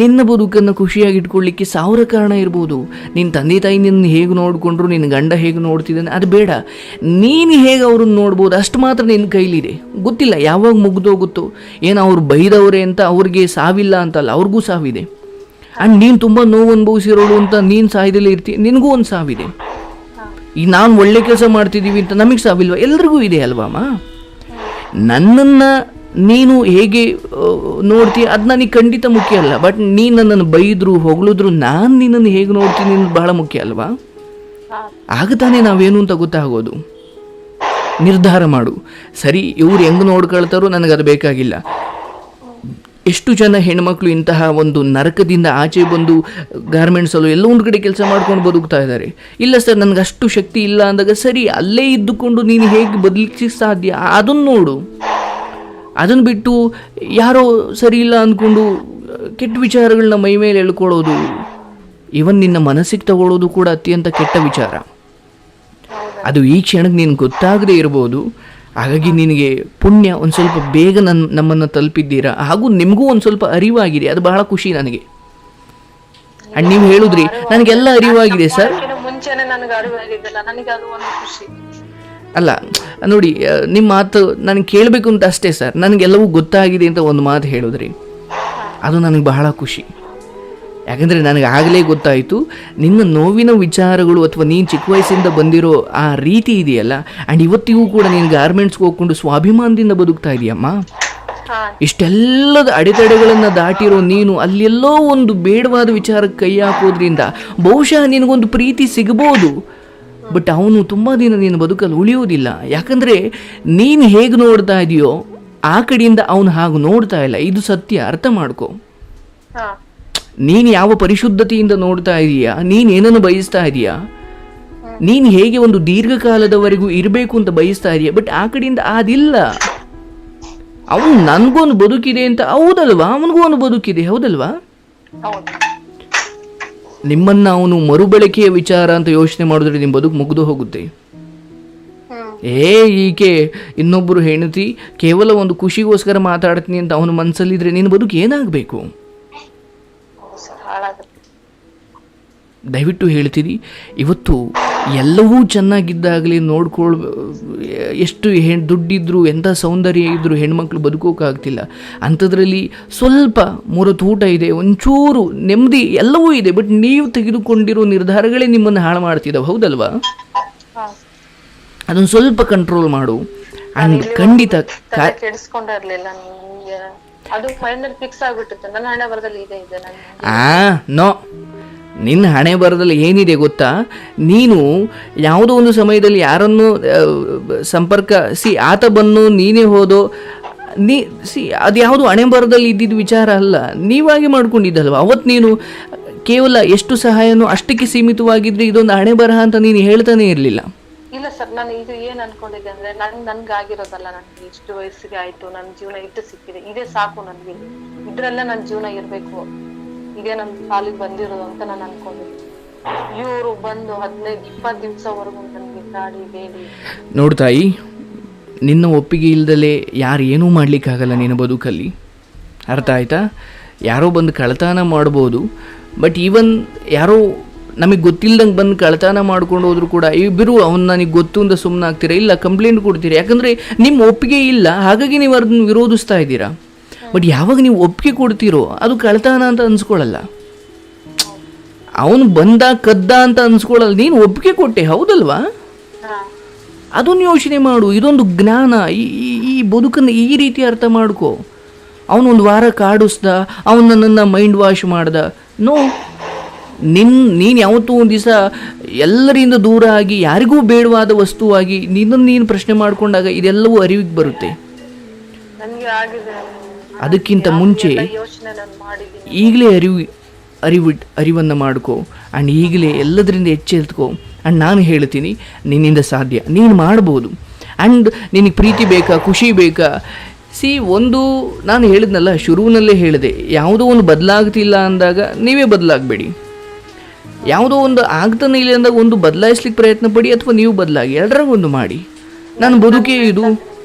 ನಿನ್ನ ಬದುಕನ್ನು ಖುಷಿಯಾಗಿ ಇಟ್ಕೊಳ್ಳಿಕ್ಕೆ 1000 ಕಾರಣ ಇರ್ಬೋದು. ನಿನ್ನ ತಂದೆ ತಾಯಿ ನಿನ್ನ ಹೇಗೆ ನೋಡಿಕೊಂಡ್ರು, ನಿನ್ನ ಗಂಡ ಹೇಗೆ ನೋಡ್ತಿದ್ದಾನೆ ಅದು ಬೇಡ, ನೀನು ಹೇಗೆ ಅವ್ರನ್ನ ನೋಡ್ಬೋದು ಅಷ್ಟು ಮಾತ್ರ ನಿನ್ನ ಕೈಲಿದೆ. ಗೊತ್ತಿಲ್ಲ ಯಾವಾಗ ಮುಗ್ದೋಗುತ್ತೋ, ಏನು ಅವ್ರು ಬೈದವರೇ ಅಂತ ಅವ್ರಿಗೆ ಸಾವಿಲ್ಲ ಅಂತಲ್ಲ, ಅವ್ರಿಗೂ ಸಾವಿದೆ. ಆ್ಯಂಡ್ ನೀನು ತುಂಬ ನೋವು ಅನುಭವಿಸಿರೋಳು ಅಂತ ನೀನು ಸಾಯ್ದಲ್ಲೇ ಇರ್ತೀವಿ, ನಿನಗೂ ಒಂದು ಸಾವಿದೆ. ಈಗ ನಾನು ಒಳ್ಳೆ ಕೆಲಸ ಮಾಡ್ತಿದ್ದೀವಿ ಅಂತ ನಮಗೆ ಸಾವಿಲ್ವ, ಎಲ್ರಿಗೂ ಇದೆ ಅಲ್ವಮ್ಮ. ನನ್ನನ್ನು ನೀನು ಹೇಗೆ ನೋಡ್ತೀಯ ಅದು ನನಗೆ ಖಂಡಿತ ಮುಖ್ಯ ಅಲ್ಲ, ಬಟ್ ನೀನು ನನ್ನನ್ನು ಬೈದ್ರು ಹೊಗಳಿದ್ರು ನಾನು ನಿನ್ನನ್ನು ಹೇಗೆ ನೋಡ್ತೀನಿ ಅನ್ನೋದು ಬಹಳ ಮುಖ್ಯ ಅಲ್ವಾ. ಆಗ ತಾನೇ ನಾವೇನು ಅಂತ ಗೊತ್ತಾಗೋದು. ನಿರ್ಧಾರ ಮಾಡು, ಸರಿ ಇವ್ರು ಹೆಂಗೆ ನೋಡ್ಕೊಳ್ತಾರೋ ನನಗದು ಬೇಕಾಗಿಲ್ಲ. ಎಷ್ಟು ಜನ ಹೆಣ್ಮಕ್ಳು ಇಂತಹ ಒಂದು ನರಕದಿಂದ ಆಚೆ ಬಂದು ಗಾರ್ಮೆಂಟ್ಸಲ್ಲೂ ಎಲ್ಲ ಒಂದು ಕಡೆ ಕೆಲಸ ಮಾಡ್ಕೊಂಡು ಬದುಕ್ತಾ ಇದ್ದಾರೆ. ಇಲ್ಲ ಸರ್ ನನಗೆ ಅಷ್ಟು ಶಕ್ತಿ ಇಲ್ಲ ಅಂದಾಗ, ಸರಿ ಅಲ್ಲೇ ಇದ್ದುಕೊಂಡು ನೀನು ಹೇಗೆ ಬದಲಿಕ್ಕೆ ಸಾಧ್ಯ ಅದನ್ನು ನೋಡು. ಅದನ್ನು ಬಿಟ್ಟು ಯಾರೋ ಸರಿ ಇಲ್ಲ ಅಂದ್ಕೊಂಡು ಕೆಟ್ಟ ವಿಚಾರಗಳನ್ನ ಮೈ ಮೇಲೆ ಎಳ್ಕೊಳ್ಳೋದು, ಇವನ್ ನಿನ್ನ ಮನಸ್ಸಿಗೆ ತಗೊಳ್ಳೋದು ಕೂಡ ಅತ್ಯಂತ ಕೆಟ್ಟ ವಿಚಾರ. ಅದು ಈ ಕ್ಷಣಕ್ಕೆ ನೀನು ಗೊತ್ತಾಗದೇ ಇರ್ಬೋದು. ಹಾಗಾಗಿ ನಿನಗೆ ಪುಣ್ಯ ಒಂದು ಸ್ವಲ್ಪ ಬೇಗ ನಮ್ಮನ್ನು ತಲುಪಿದ್ದೀರಾ, ಹಾಗೂ ನಿಮಗೂ ಒಂದು ಸ್ವಲ್ಪ ಅರಿವಾಗಿದೆ, ಅದು ಬಹಳ ಖುಷಿ ನನಗೆ. ಅಂಡ್ ನೀವು ಹೇಳಿದ್ರಿ ನನಗೆಲ್ಲ ಅರಿವಾಗಿದೆ ಸರ್, ಮುಂಚೆನೆ ನನಗೆ ಅರಿವಾಗಿದ್ದಲ್ಲ, ನನಗೆ ಅದು ಒಂದು ಖುಷಿ ಅಲ್ಲ ನೋಡಿ, ನಿಮ್ಮ ಮಾತು ನನಗೆ ಕೇಳಬೇಕು ಅಂತ ಅಷ್ಟೇ ಸರ್. ನನಗೆಲ್ಲವೂ ಗೊತ್ತಾಗಿದೆ ಅಂತ ಒಂದು ಮಾತು ಹೇಳಿದ್ರಿ, ಅದು ನನಗೆ ಬಹಳ ಖುಷಿ. ಯಾಕಂದರೆ ನನಗೆ ಆಗಲೇ ಗೊತ್ತಾಯಿತು ನಿನ್ನ ನೋವಿನ ವಿಚಾರಗಳು ಅಥವಾ ನೀನು ಚಿಕ್ಕ ವಯಸ್ಸಿಂದ ಬಂದಿರೋ ಆ ರೀತಿ ಇದೆಯಲ್ಲ. ಆ್ಯಂಡ್ ಇವತ್ತಿಗೂ ಕೂಡ ನೀನು ಗಾರ್ಮೆಂಟ್ಸ್ಗೆ ಹೋಗ್ಕೊಂಡು ಸ್ವಾಭಿಮಾನದಿಂದ ಬದುಕ್ತಾ ಇದೆಯಮ್ಮ. ಇಷ್ಟೆಲ್ಲದ ಅಡೆತಡೆಗಳನ್ನು ದಾಟಿರೋ ನೀನು ಅಲ್ಲೆಲ್ಲೋ ಒಂದು ಬೇಡವಾದ ವಿಚಾರಕ್ಕೆ ಕೈ ಹಾಕೋದ್ರಿಂದ ಬಹುಶಃ ನಿನಗೊಂದು ಪ್ರೀತಿ ಸಿಗಬಹುದು, ಬಟ್ ಅವನು ತುಂಬ ದಿನ ನೀನು ಬದುಕಲು ಉಳಿಯೋದಿಲ್ಲ. ಯಾಕಂದರೆ ನೀನು ಹೇಗೆ ನೋಡ್ತಾ ಇದೆಯೋ ಆ ಕಡೆಯಿಂದ ಅವನು ಹಾಗೆ ನೋಡ್ತಾ ಇಲ್ಲ, ಇದು ಸತ್ಯ, ಅರ್ಥ ಮಾಡ್ಕೊ. ನೀನು ಯಾವ ಪರಿಶುದ್ಧತೆಯಿಂದ ನೋಡ್ತಾ ಇದೀಯಾ, ನೀನು ಏನನ್ನು ಬಯಸ್ತಾ ಇದೀಯಾ, ನೀನು ಹೇಗೆ ಒಂದು ದೀರ್ಘಕಾಲದವರೆಗೂ ಇರಬೇಕು ಅಂತ ಬಯಸ್ತಾ ಇದೀಯ, ಬಟ್ ಆ ಕಡೆಯಿಂದ ಅದಿಲ್ಲ. ಅವನು ನನಗೊಂದು ಬದುಕಿದೆ ಅಂತ, ಹೌದಲ್ವಾ, ಅವನಿಗೂ ಒಂದು ಬದುಕಿದೆ, ಹೌದಲ್ವಾ. ನಿಮ್ಮನ್ನ ಅವನು ಮರುಬಳಕೆಯ ವಿಚಾರ ಅಂತ ಯೋಚನೆ ಮಾಡಿದ್ರೆ ನಿಮ್ಮ ಬದುಕು ಮುಗಿದು ಹೋಗುತ್ತೆ. ಈಕೆ ಇನ್ನೊಬ್ಬರು ಹೆಂಡತಿ ಕೇವಲ ಒಂದು ಖುಷಿಗೋಸ್ಕರ ಮಾತಾಡ್ತೀನಿ ಅಂತ ಅವನ ಮನಸ್ಸಲ್ಲಿದ್ರೆ ನಿನ್ನ ಬದುಕು ಏನಾಗಬೇಕು. ದಯವಿಟ್ಟು ಹೇಳ್ತೀರಿ, ಇವತ್ತು ಎಲ್ಲವೂ ಚೆನ್ನಾಗಿದ್ದಾಗಲೇ ಎಷ್ಟು ದುಡ್ಡಿದ್ರು ಎಂಥ ಸೌಂದರ್ಯ ಇದ್ದರೂ ಹೆಣ್ಮಕ್ಳು ಬದುಕೋಕ್ಕಾಗ್ತಿಲ್ಲ. ಅಂಥದ್ರಲ್ಲಿ ಸ್ವಲ್ಪ ಊಟ ಇದೆ, ಒಂಚೂರು ನೆಮ್ಮದಿ ಎಲ್ಲವೂ ಇದೆ, ಬಟ್ ನೀವು ತೆಗೆದುಕೊಂಡಿರೋ ನಿರ್ಧಾರಗಳೇ ನಿಮ್ಮನ್ನು ಹಾಳು ಮಾಡ್ತಿದ್ದಾವೆ, ಹೌದಲ್ವಾ. ಅದನ್ನು ಸ್ವಲ್ಪ ಕಂಟ್ರೋಲ್ ಮಾಡು. ಅಂಡ್ ಖಂಡಿತ ಕೆಡಿಸ್ಕೊಂಡಿರ್ಲಿಲ್ಲ, ಅದು ಮೈಂಡಲ್ಲಿ ಫಿಕ್ಸ್ ಆಗ್ಬಿಟ್ಟಿತ್ತು. ನನ್ನ ಹಣೆ ಬರದಲ್ಲಿ ಇದೆ ನೋ, ನಿನ್ನ ಹಣೆ ಬರದಲ್ಲಿ ಏನಿದೆ ಗೊತ್ತಾ, ನೀನು ಯಾವುದೋ ಒಂದು ಸಮಯದಲ್ಲಿ ಯಾರನ್ನು ಆತ ಬಂದು ನೀನೇ ಹೋದೋ, ಅದು ಯಾವುದು ಹಣೆ ಬರದಲ್ಲಿ ಇದ್ದಿದ್ದ ವಿಚಾರ ಅಲ್ಲ, ನೀವಾಗಿ ಮಾಡ್ಕೊಂಡಿದ್ದಲ್ವ. ಅವತ್ತು ನೀನು ಕೇವಲ ಎಷ್ಟು ಸಹಾಯನೋ ಅಷ್ಟಕ್ಕೆ ಸೀಮಿತವಾಗಿದ್ರೆ ಇದೊಂದು ಹಣೆ ಬರಹ ಅಂತ ನೀನು ಹೇಳ್ತಾನೆ ಇರಲಿಲ್ಲ. ಇಲ್ಲ ಸರ್, ನಾನು ಇದು ಏನ್ ಅನ್ಕೊಂಡಿದ್ದೆ ಅಂದ್ರೆ ನನ್ಗೆ ಆಗಿರೋದಲ್ಲ, ನನ್ಗೆ ಇಷ್ಟು ವಯಸ್ಸಿಗೆ ಆಯ್ತು, ನನ್ನ ಜೀವನ ಇಟ್ಟು ಸಿಕ್ಕಿದೆ, ಇದೇ ಸಾಕು ನನ್ಗೆ, ಇದ್ರಲ್ಲೇ ನನ್ನ ಜೀವನ ಇರ್ಬೇಕು, ಇದೇ ನನ್ ಕಾಲಿಗೆ ಬಂದಿರೋದು ಅಂತ ನಾನು ಅನ್ಕೊಂಡಿದ್ದೆ. ಇವರು ಬಂದು 15-20 ದಿವಸವರೆಗೂ ನನ್ಗೆ ಗಾಡಿ ಬೇಡಿ. ನೋಡ್ತಾಯಿ, ನಿನ್ನ ಒಪ್ಪಿಗೆ ಇಲ್ದಲೆ ಯಾರು ಏನೂ ಮಾಡ್ಲಿಕ್ಕಾಗಲ್ಲ ನಿನ್ನ ಬದುಕಲ್ಲಿ, ಅರ್ಥ ಆಯ್ತಾ. ಯಾರೋ ಬಂದು ಕಳ್ತನ ಮಾಡ್ಬೋದು, ಬಟ್ ಈವನ್ ಯಾರೋ ನಮಗೆ ಗೊತ್ತಿಲ್ದಂಗೆ ಬಂದು ಕಳ್ತನ ಮಾಡ್ಕೊಂಡು ಹೋದ್ರು ಕೂಡ ಇಬ್ಬರು ಅವ್ನು ನನಗೆ ಗೊತ್ತು ಅಂತ ಸುಮ್ಮನೆ ಆಗ್ತೀರಾ? ಇಲ್ಲ, ಕಂಪ್ಲೇಂಟ್ ಕೊಡ್ತೀರಾ. ಯಾಕಂದರೆ ನಿಮ್ಮ ಒಪ್ಪಿಗೆ ಇಲ್ಲ, ಹಾಗಾಗಿ ನೀವು ಅದನ್ನು ವಿರೋಧಿಸ್ತಾ ಇದ್ದೀರಾ. ಬಟ್ ಯಾವಾಗ ನೀವು ಒಪ್ಪಿಗೆ ಕೊಡ್ತೀರೋ ಅದು ಕಳ್ತನ ಅಂತ ಅನ್ಸ್ಕೊಳ್ಳಲ್ಲ. ಅವನು ಬಂದ ಕದ್ದ ಅಂತ ಅನ್ಸ್ಕೊಳ್ಳಲ್ಲ. ನೀನು ಒಪ್ಪಿಗೆ ಕೊಟ್ಟೆ, ಹೌದಲ್ವಾ? ಅದನ್ನು ಯೋಚನೆ ಮಾಡು. ಇದೊಂದು ಜ್ಞಾನ. ಈ ಬದುಕನ್ನು ಈ ರೀತಿ ಅರ್ಥ ಮಾಡ್ಕೊ. ಅವನೊಂದು ವಾರ ಕಾಡಿಸ್ದ, ಅವನು ನನ್ನನ್ನು ಮೈಂಡ್ ವಾಶ್ ಮಾಡ್ದ. ನೋ, ನೀನು ಯಾವತ್ತೂ ಒಂದು ದಿವಸ ಎಲ್ಲರಿಂದ ದೂರ ಆಗಿ ಯಾರಿಗೂ ಬೇಡವಾದ ವಸ್ತುವಾಗಿ ನಿನ್ನನ್ನು ನೀನು ಪ್ರಶ್ನೆ ಮಾಡಿಕೊಂಡಾಗ ಇದೆಲ್ಲವೂ ಅರಿವಿಗೆ ಬರುತ್ತೆ. ಅದಕ್ಕಿಂತ ಮುಂಚೆ ಈಗಲೇ ಅರಿವನ್ನು ಮಾಡ್ಕೊ. ಆ್ಯಂಡ್ ಈಗಲೇ ಎಲ್ಲದರಿಂದ ಎಚ್ಚೆತ್ಕೊ. ಆ್ಯಂಡ್ ನಾನು ಹೇಳ್ತೀನಿ, ನಿನ್ನಿಂದ ಸಾಧ್ಯ, ನೀನು ಮಾಡ್ಬೋದು. ಆ್ಯಂಡ್ ನಿನಗೆ ಪ್ರೀತಿ ಬೇಕಾ, ಖುಷಿ ಬೇಕಾ? ಒಂದು ನಾನು ಹೇಳಿದ್ನಲ್ಲ, ಶುರುವಿನಲ್ಲೇ ಹೇಳಿದೆ, ಯಾವುದೋ ಒಂದು ಬದಲಾಗ್ತಿಲ್ಲ ಅಂದಾಗ ನೀವೇ ಬದಲಾಗಬೇಡಿ. ಯಾವುದೋ ಒಂದು ಆಗ್ತಾನೆ ಇಲ್ಲ ಅಂದಾಗ ಒಂದು ಬದಲಾಯಿಸ್ಲಿಕ್ಕೆ ಪ್ರಯತ್ನ ಪಡಿ, ಅಥವಾ ನೀವು ಬದಲಾಗಿ, ಎರಡರಾಗ ಒಂದು ಮಾಡಿ. ನನ್ನ ಬದುಕೇ ಇದು.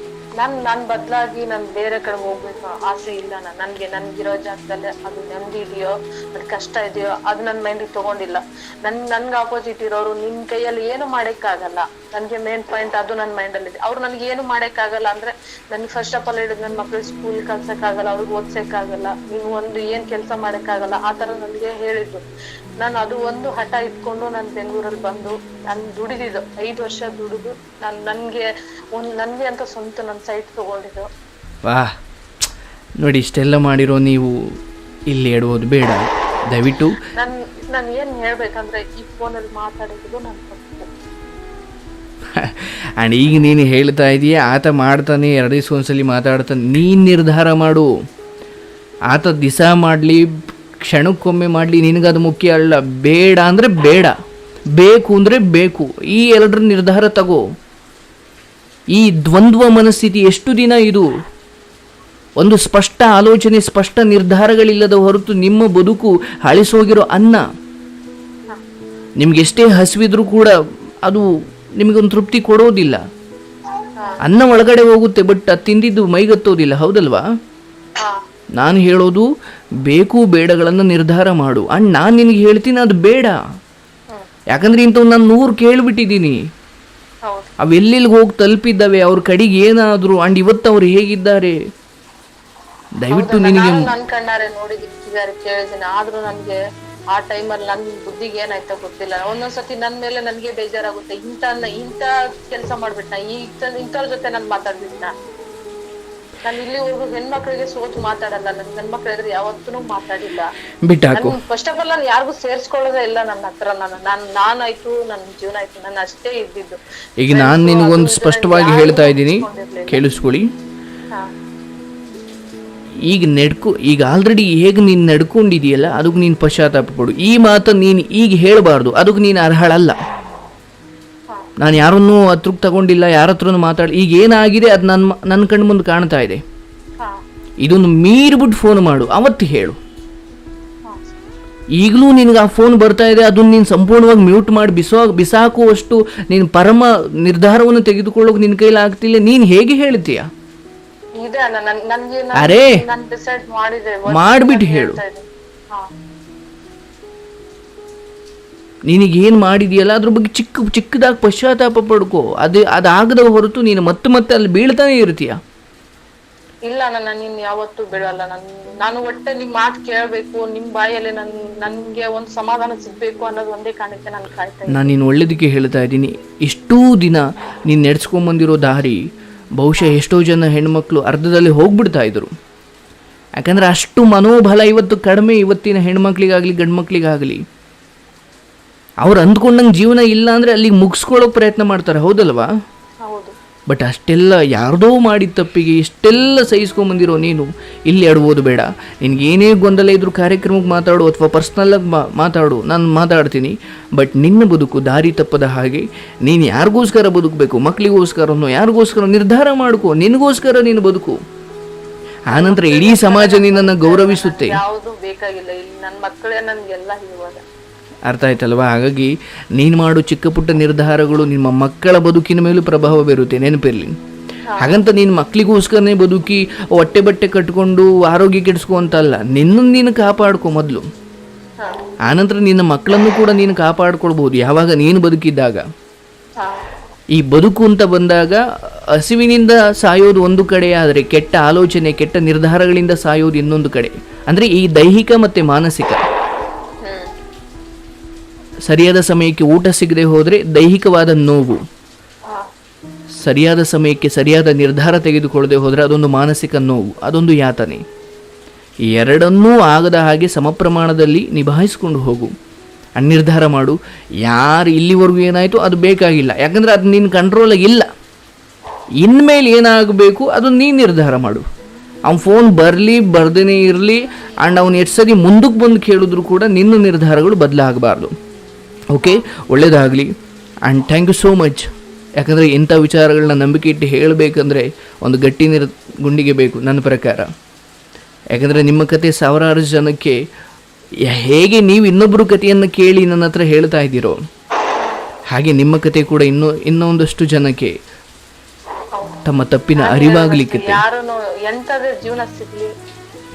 ನಾನು ಬದಲಾಗಿ ನಾನು ಬೇರೆ ಕಡೆ ಹೋಗ್ಬೇಕು ಆಸೆ ಇಲ್ಲ. ನನ್ಗಿರೋ ಜಾಗದಲ್ಲಿ ಅದು ನೆಮ್ಮದಿ ಇದೆಯೋ, ಅದು ಕಷ್ಟ ಇದೆಯೋ, ಅದು ನನ್ನ ಮೈಂಡಿಗೆ ತಗೊಂಡಿಲ್ಲ. ನನ್ಗೆ ಆಪೋಸಿಟ್ ಇರೋರು ನಿನ್ ಕೈಯಲ್ಲಿ ಏನು ಮಾಡಕ್ಕಾಗಲ್ಲ. ನನ್ಗೆ ಮೇನ್ ಪಾಯಿಂಟ್ ಅದು ನನ್ನ ಮೈಂಡಲ್ಲಿ ಇದೆ. ಅವ್ರು ನನ್ಗೆ ಏನು ಮಾಡಕ್ಕಾಗಲ್ಲ ಅಂದ್ರೆ, ನನ್ಗೆ ಫಸ್ಟ್ ಆಫ್ ಆಲ್ ಹೇಳಿದ್ ನನ್ನ ಮಕ್ಳು ಸ್ಕೂಲ್ ಕಲ್ಸಕ್ಕಾಗಲ್ಲ, ಅವ್ರಿಗೆ ಓದ್ಸಕ್ಕಾಗಲ್ಲ, ನೀನು ಒಂದು ಏನ್ ಕೆಲಸ ಮಾಡಕ್ಕಾಗಲ್ಲ, ಆ ತರ ನನಗೆ ಹೇಳಿದ್ರು. ನಾನು ಅದು ಒಂದು ಹಠ ಇಟ್ಕೊಂಡು ನಾನು ಬೆಂಗಳೂರಲ್ಲಿ ಬಂದು ನಾನು ದುಡಿದಿದ್ದು 5 ವರ್ಷ ದುಡಿದು ನನ್ಗೆ ಅಂತ ಸ್ವಂತ ನನ್ನ ಸೈಟ್ ತಗೊಂಡಿದ್ದು. ವಾಹ್, ನೋಡಿ, ಇಷ್ಟೆಲ್ಲ ಮಾಡಿರೋ ನೀವು ಇಲ್ಲಿ ಎಡುವುದು ಬೇಡ ದಯವಿಟ್ಟು. ನಾನು ಏನ್ ಹೇಳ್ಬೇಕಂದ್ರೆ, ಈ ಫೋನಲ್ಲಿ ಮಾತಾಡಿದ್ದು ನಾನು ತಪ್ಪು. ಆ್ಯಂಡ್ ಈಗ ನೀನು ಹೇಳ್ತಾ ಇದೀಯ, ಆತ ಮಾಡ್ತಾನೆ, 2 ದಿವಸ ಒಂದ್ಸಲಿ ಮಾತಾಡ್ತಾನೆ. ನೀನು ನಿರ್ಧಾರ ಮಾಡು. ಆತ ದಿವಸ ಮಾಡಲಿ, ಕ್ಷಣಕ್ಕೊಮ್ಮೆ ಮಾಡಲಿ, ನಿನಗದು ಮುಖ್ಯ ಅಲ್ಲ. ಬೇಡ ಅಂದರೆ ಬೇಡ, ಬೇಕು ಅಂದರೆ ಬೇಕು. ಈ 2 ನಿರ್ಧಾರ ತಗೋ. ಈ ದ್ವಂದ್ವ ಮನಸ್ಥಿತಿ ಎಷ್ಟು ದಿನ ಇದು? ಒಂದು ಸ್ಪಷ್ಟ ಆಲೋಚನೆ, ಸ್ಪಷ್ಟ ನಿರ್ಧಾರಗಳಿಲ್ಲದ ಹೊರತು ನಿಮ್ಮ ಬದುಕು ಹಳಿಸೋಗಿರೋ ಅನ್ನ. ನಿಮ್ಗೆಷ್ಟೇ ಹಸಿವಿದ್ರೂ ಕೂಡ ಅದು ನಿಮಗೊಂದು ತೃಪ್ತಿ ಕೊಡೋದಿಲ್ಲ. ಅನ್ನ ಒಳಗಡೆ ಹೋಗುತ್ತೆ, ಬಟ್ ಅದು ತಿಂದಿದ್ದು ಮೈಗತ್ತೋದಿಲ್ಲ, ಹೌದಲ್ವಾ? ನಾನು ಹೇಳೋದು, ಬೇಕು ಬೇಡಗಳನ್ನು ನಿರ್ಧಾರ ಮಾಡು. ಅಂಡ್ ನಾನು ನಿನಗೆ ಹೇಳ್ತೀನಿ, ಅದು ಬೇಡ. ಯಾಕಂದ್ರೆ ಇಂಥವು ನಾನು 100 ಕೇಳಿಬಿಟ್ಟಿದ್ದೀನಿ. ಅವೆಲ್ಲೆಲ್ಲಿಗೆ ಹೋಗಿ ತಲುಪಿದ್ದಾವೆ, ಅವ್ರ ಕಡೆಗೆ ಏನಾದ್ರು. ಅಂಡ್ ಇವತ್ತು ಅವ್ರು ಹೇಗಿದ್ದಾರೆ ದಯವಿಟ್ಟು ನಿನಗೆ ನನ್ ಕಣ್ಣಾರೆ ನೋಡಿದ್ದಾರೆ, ಕೇಳಿದ್ದೀನಿ. ಆದ್ರೂ ನನ್ಗೆ ಆ ಟೈಮಲ್ಲಿ ನನ್ ಬುದ್ಧಿಗೆ ಏನಾಯ್ತೋ ಗೊತ್ತಿಲ್ಲ. ಒಂದೊಂದ್ಸತಿ ನನ್ ಮೇಲೆ ನನ್ಗೆ ಬೇಜಾರಾಗುತ್ತೆ. ಇಂಥ ಕೆಲಸ ಮಾಡ್ಬಿಟ್ನ, ಇಂಥವ್ರ ಜೊತೆ ನಾನು ಮಾತಾಡ್ಬಿಟ್ನ. ನಾನು ಇಲ್ಲಿವರೆಗೂ ಹೆಣ್ಮಕ್ಳಿಗೆ ಸೋಚ್ ಮಾತಾಡಲ್ಲ. ನನ್ ಗಂಡ್ಮಕ್ಳು ಎದುರು ಯಾವತ್ತೂ ಮಾತಾಡಿಲ್ಲ. ಬಿಟ್ಟಾಕು. ಫಸ್ಟ್ ಆಫ್ ಆಲ್ ನಾನು ಯಾರಿಗೂ ಸೇರ್ಸ್ಕೊಳ್ಳೋದೇ ಇಲ್ಲ ನನ್ನ ಹತ್ರ. ನಾನಾಯ್ತು, ನನ್ನ ಜೀವನ ಆಯ್ತು, ನಾನು ಅಷ್ಟೇ ಇದ್ದಿದ್ದು. ಈಗ ನಾನು ನಿನಗೊಂದು ಸ್ಪಷ್ಟವಾಗಿ ಹೇಳ್ತಾ ಇದ್ದೀನಿ, ಕೇಳಿಸ್ಕೊಳ್ಳಿ. ಈಗ ಆಲ್ರೆಡಿ ಹೇಗೆ ನೀನು ನಡ್ಕೊಂಡಿದೆಯಲ್ಲ, ಅದಕ್ಕೆ ನೀನು ಪಶ್ಚಾತ್ತಾಪ ಪಡು. ಈ ಮಾತನ್ನು ನೀನು ಈಗ ಹೇಳಬಾರ್ದು, ಅದಕ್ಕೆ ನೀನು ಅರ್ಹಳಲ್ಲ. ನಾನು ಯಾರನ್ನೂ ಹತ್ರಕ್ಕೆ ತಗೊಂಡಿಲ್ಲ, ಯಾರ ಹತ್ರನೂ ಮಾತಾಡಿ. ಈಗ ಏನಾಗಿದೆ ಅದು ನನ್ನ ಕಣ್ಣು ಮುಂದೆ ಕಾಣ್ತಾ ಇದೆ. ಇದೊಂದು ಮೀರ್ಬಿಟ್ಟು ಫೋನ್ ಮಾಡು, ಅವತ್ತು ಹೇಳು. ಈಗಲೂ ನಿನಗೆ ಆ ಫೋನ್ ಬರ್ತಾ ಇದೆ, ಅದನ್ನು ನೀನು ಸಂಪೂರ್ಣವಾಗಿ ಮ್ಯೂಟ್ ಮಾಡಿ ಬಿಸಾಕುವಷ್ಟು ನೀನು ಪರಮ ನಿರ್ಧಾರವನ್ನು ತೆಗೆದುಕೊಳ್ಳೋಕೆ ನಿನ್ನ ಕೈಲಿ ಆಗ್ತಿಲ್ಲ. ನೀನು ಹೇಗೆ ಹೇಳ್ತೀಯ? ಅರೇ, ಮಾಡಿಬಿಟ್ಟು ಹೇಳು. ನಿನಗೇನು ಮಾಡಿದೆಯಲ್ಲ ಅದ್ರ ಬಗ್ಗೆ ಚಿಕ್ಕದಾಗಿ ಪಶ್ಚಾತ್ತಾಪ ಪಡ್ಕೋ. ಅದಾಗದ ಹೊರತು ನೀನು ಮತ್ತೆ ಅಲ್ಲಿ ಬೀಳ್ತಾನೆ ಇರ್ತೀಯ. ಇಲ್ಲ, ನೀನ್ ಯಾವತ್ತೂ ಬಿಡಲ್ಲ. ನಾನು ಒಟ್ಟೆ ನಿಮ್ ಮಾತು ಕೇಳ್ಬೇಕು, ನಿಮ್ ಬಾಯಲ್ಲಿ ನನ್ಗೆ ಒಂದು ಸಮಾಧಾನ ಸಿಗ್ಬೇಕು ಅನ್ನೋದು ಒಂದೇ ಕಾರಣಕ್ಕೆ ನಾನು ಕಾಯ್ತಾ. ನಾನು ನೀನು ಒಳ್ಳೇದಕ್ಕೆ ಹೇಳ್ತಾ ಇದ್ದೀನಿ. ಇಷ್ಟೂ ದಿನ ನೀನು ನಡೆಸ್ಕೊಂಬಂದಿರೋ ದಾರಿ ಬಹುಶಃ ಎಷ್ಟೋ ಜನ ಹೆಣ್ಮಕ್ಳು ಅರ್ಧದಲ್ಲಿ ಹೋಗ್ಬಿಡ್ತಾ ಇದ್ರು. ಯಾಕಂದ್ರೆ ಅಷ್ಟು ಮನೋಬಲ ಇವತ್ತು ಕಡಿಮೆ, ಇವತ್ತಿನ ಹೆಣ್ಮಕ್ಳಿಗಾಗಲಿ ಗಂಡು ಮಕ್ಳಿಗಾಗಲಿ. ಅವ್ರು ಅಂದ್ಕೊಂಡಂಗೆ ಜೀವನ ಇಲ್ಲ ಅಂದರೆ ಅಲ್ಲಿಗೆ ಮುಗಿಸ್ಕೊಳ್ಳೋಕೆ ಪ್ರಯತ್ನ ಮಾಡ್ತಾರೆ, ಹೌದಲ್ವಾ? ಬಟ್ ಅಷ್ಟೆಲ್ಲ ಯಾರ್ದೋ ಮಾಡಿದ ತಪ್ಪಿಗೆ ಇಷ್ಟೆಲ್ಲ ಸಹಿಸ್ಕೊಂಬಂದಿರೋ ನೀನು ಇಲ್ಲಿ ಎಡಬೋದು ಬೇಡ. ನಿನಗೇನೇ ಗೊಂದಲ ಇದ್ರೂ ಕಾರ್ಯಕ್ರಮಕ್ಕೆ ಮಾತಾಡು ಅಥವಾ ಪರ್ಸ್ನಲ್ಲಾಗಿ ಮಾತಾಡು, ನಾನು ಮಾತಾಡ್ತೀನಿ. ಬಟ್ ನಿನ್ನ ಬದುಕು ದಾರಿ ತಪ್ಪದ ಹಾಗೆ ನೀನು ಯಾರಿಗೋಸ್ಕರ ಬದುಕಬೇಕು, ಮಕ್ಕಳಿಗೋಸ್ಕರನೋ ಯಾರಿಗೋಸ್ಕರ ನಿರ್ಧಾರ ಮಾಡ್ಕೋ. ನಿನಗೋಸ್ಕರ ನೀನು ಬದುಕು. ಆನಂತರ ಇಡೀ ಸಮಾಜ ನಿನ್ನನ್ನು ಗೌರವಿಸುತ್ತೆ. ಯಾವುದು ಬೇಕಾಗಿಲ್ಲ, ಇಲ್ಲಿ ನನ್ನ ಮಕ್ಕಳೇ ನನಗೆಲ್ಲ ಇವಾಗ ಅರ್ಥ ಆಯ್ತಲ್ವಾ? ಹಾಗಾಗಿ ನೀನು ಮಾಡು ಚಿಕ್ಕ ಪುಟ್ಟ ನಿರ್ಧಾರಗಳು ನಿಮ್ಮ ಮಕ್ಕಳ ಬದುಕಿನ ಮೇಲೂ ಪ್ರಭಾವ ಬೀರುತ್ತೆ, ನೆನಪಿರಲಿ. ಹಾಗಂತ ನೀನು ಮಕ್ಕಳಿಗೋಸ್ಕರನೇ ಬದುಕಿ ಹೊಟ್ಟೆ ಬಟ್ಟೆ ಕಟ್ಕೊಂಡು ಆರೋಗ್ಯ ಕೆಡಿಸ್ಕೊ ಅಂತಲ್ಲ. ನಿನ್ನನ್ನು ನೀನು ಕಾಪಾಡ್ಕೊ ಮೊದಲು. ಹಾ ಆನಂತರ ನಿನ್ನ ಮಕ್ಕಳನ್ನು ಕೂಡ ನೀನು ಕಾಪಾಡ್ಕೊಳ್ಬೋದು ಯಾವಾಗ ನೀನು ಬದುಕಿದ್ದಾಗ. ಹಾ ಈ ಬದುಕು ಅಂತ ಬಂದಾಗ ಹಸಿವಿನಿಂದ ಸಾಯೋದು ಒಂದು ಕಡೆ, ಆದರೆ ಕೆಟ್ಟ ಆಲೋಚನೆ ಕೆಟ್ಟ ನಿರ್ಧಾರಗಳಿಂದ ಸಾಯೋದು ಇನ್ನೊಂದು ಕಡೆ. ಅಂದರೆ ಈ ದೈಹಿಕ ಮತ್ತು ಮಾನಸಿಕ. ಹ್ಮ್ ಸರಿಯಾದ ಸಮಯಕ್ಕೆ ಊಟ ಸಿಗದೆ ಹೋದರೆ ದೈಹಿಕವಾದ ನೋವು, ಹಾ ಸರಿಯಾದ ಸಮಯಕ್ಕೆ ಸರಿಯಾದ ನಿರ್ಧಾರ ತೆಗೆದುಕೊಳ್ಳದೆ ಹೋದರೆ ಅದೊಂದು ಮಾನಸಿಕ ನೋವು, ಅದೊಂದು ಯಾತನೆ. ಈ ಎರಡನ್ನೂ ಆಗದ ಹಾಗೆ ಸಮ ಪ್ರಮಾಣದಲ್ಲಿ ನಿಭಾಯಿಸ್ಕೊಂಡು ಹೋಗು. ನಿರ್ಧಾರ ಮಾಡು. ಯಾರು ಇಲ್ಲಿವರೆಗೂ ಏನಾಯಿತು ಅದು ಬೇಕಾಗಿಲ್ಲ, ಯಾಕಂದರೆ ಅದು ನಿನ್ನ ಕಂಟ್ರೋಲಾಗಿ ಇಲ್ಲ. ಇನ್ಮೇಲೆ ಏನಾಗಬೇಕು ಅದು ನೀನು ನಿರ್ಧಾರ ಮಾಡು. ಅವ್ನ ಫೋನ್ ಬರಲಿ ಬರ್ದೇ ಇರಲಿ ಆ್ಯಂಡ್ ಅವ್ನು ಎಷ್ಟು ಸರಿ ಮುಂದಕ್ಕೆ ಬಂದು ಕೇಳಿದ್ರು ಕೂಡ ನಿನ್ನ ನಿರ್ಧಾರಗಳು ಬದಲಾಗಬಾರ್ದು. ಓಕೆ, ಒಳ್ಳೆಯದಾಗಲಿ and thank you so much. ಯಾಕಂದರೆ ಇಂಥ ವಿಚಾರಗಳನ್ನ ನಂಬಿಕೆ ಇಟ್ಟು ಹೇಳಬೇಕಂದ್ರೆ ಒಂದು ಗಟ್ಟಿ ಗುಂಡಿಗೆ ಬೇಕು ನನ್ನ ಪ್ರಕಾರ. ಯಾಕಂದರೆ ನಿಮ್ಮ ಕತೆ ಸಾವಿರಾರು ಜನಕ್ಕೆ ಹೇಗೆ ನೀವು ಇನ್ನೊಬ್ಬರು ಕಥೆಯನ್ನು ಕೇಳಿ ನನ್ನ ಹತ್ರ ಹೇಳ್ತಾ ಇದ್ದೀರೋ ಹಾಗೆ ನಿಮ್ಮ ಕತೆ ಕೂಡ ಇನ್ನೊಂದಷ್ಟು ಜನಕ್ಕೆ ತಮ್ಮ ತಪ್ಪಿನ ಅರಿವಾಗಲಿಕ್ಕೆ. ಯಾರನ್ನು ಎಂತದೇ ಜೀವನ ಸಿಗ್ಲಿ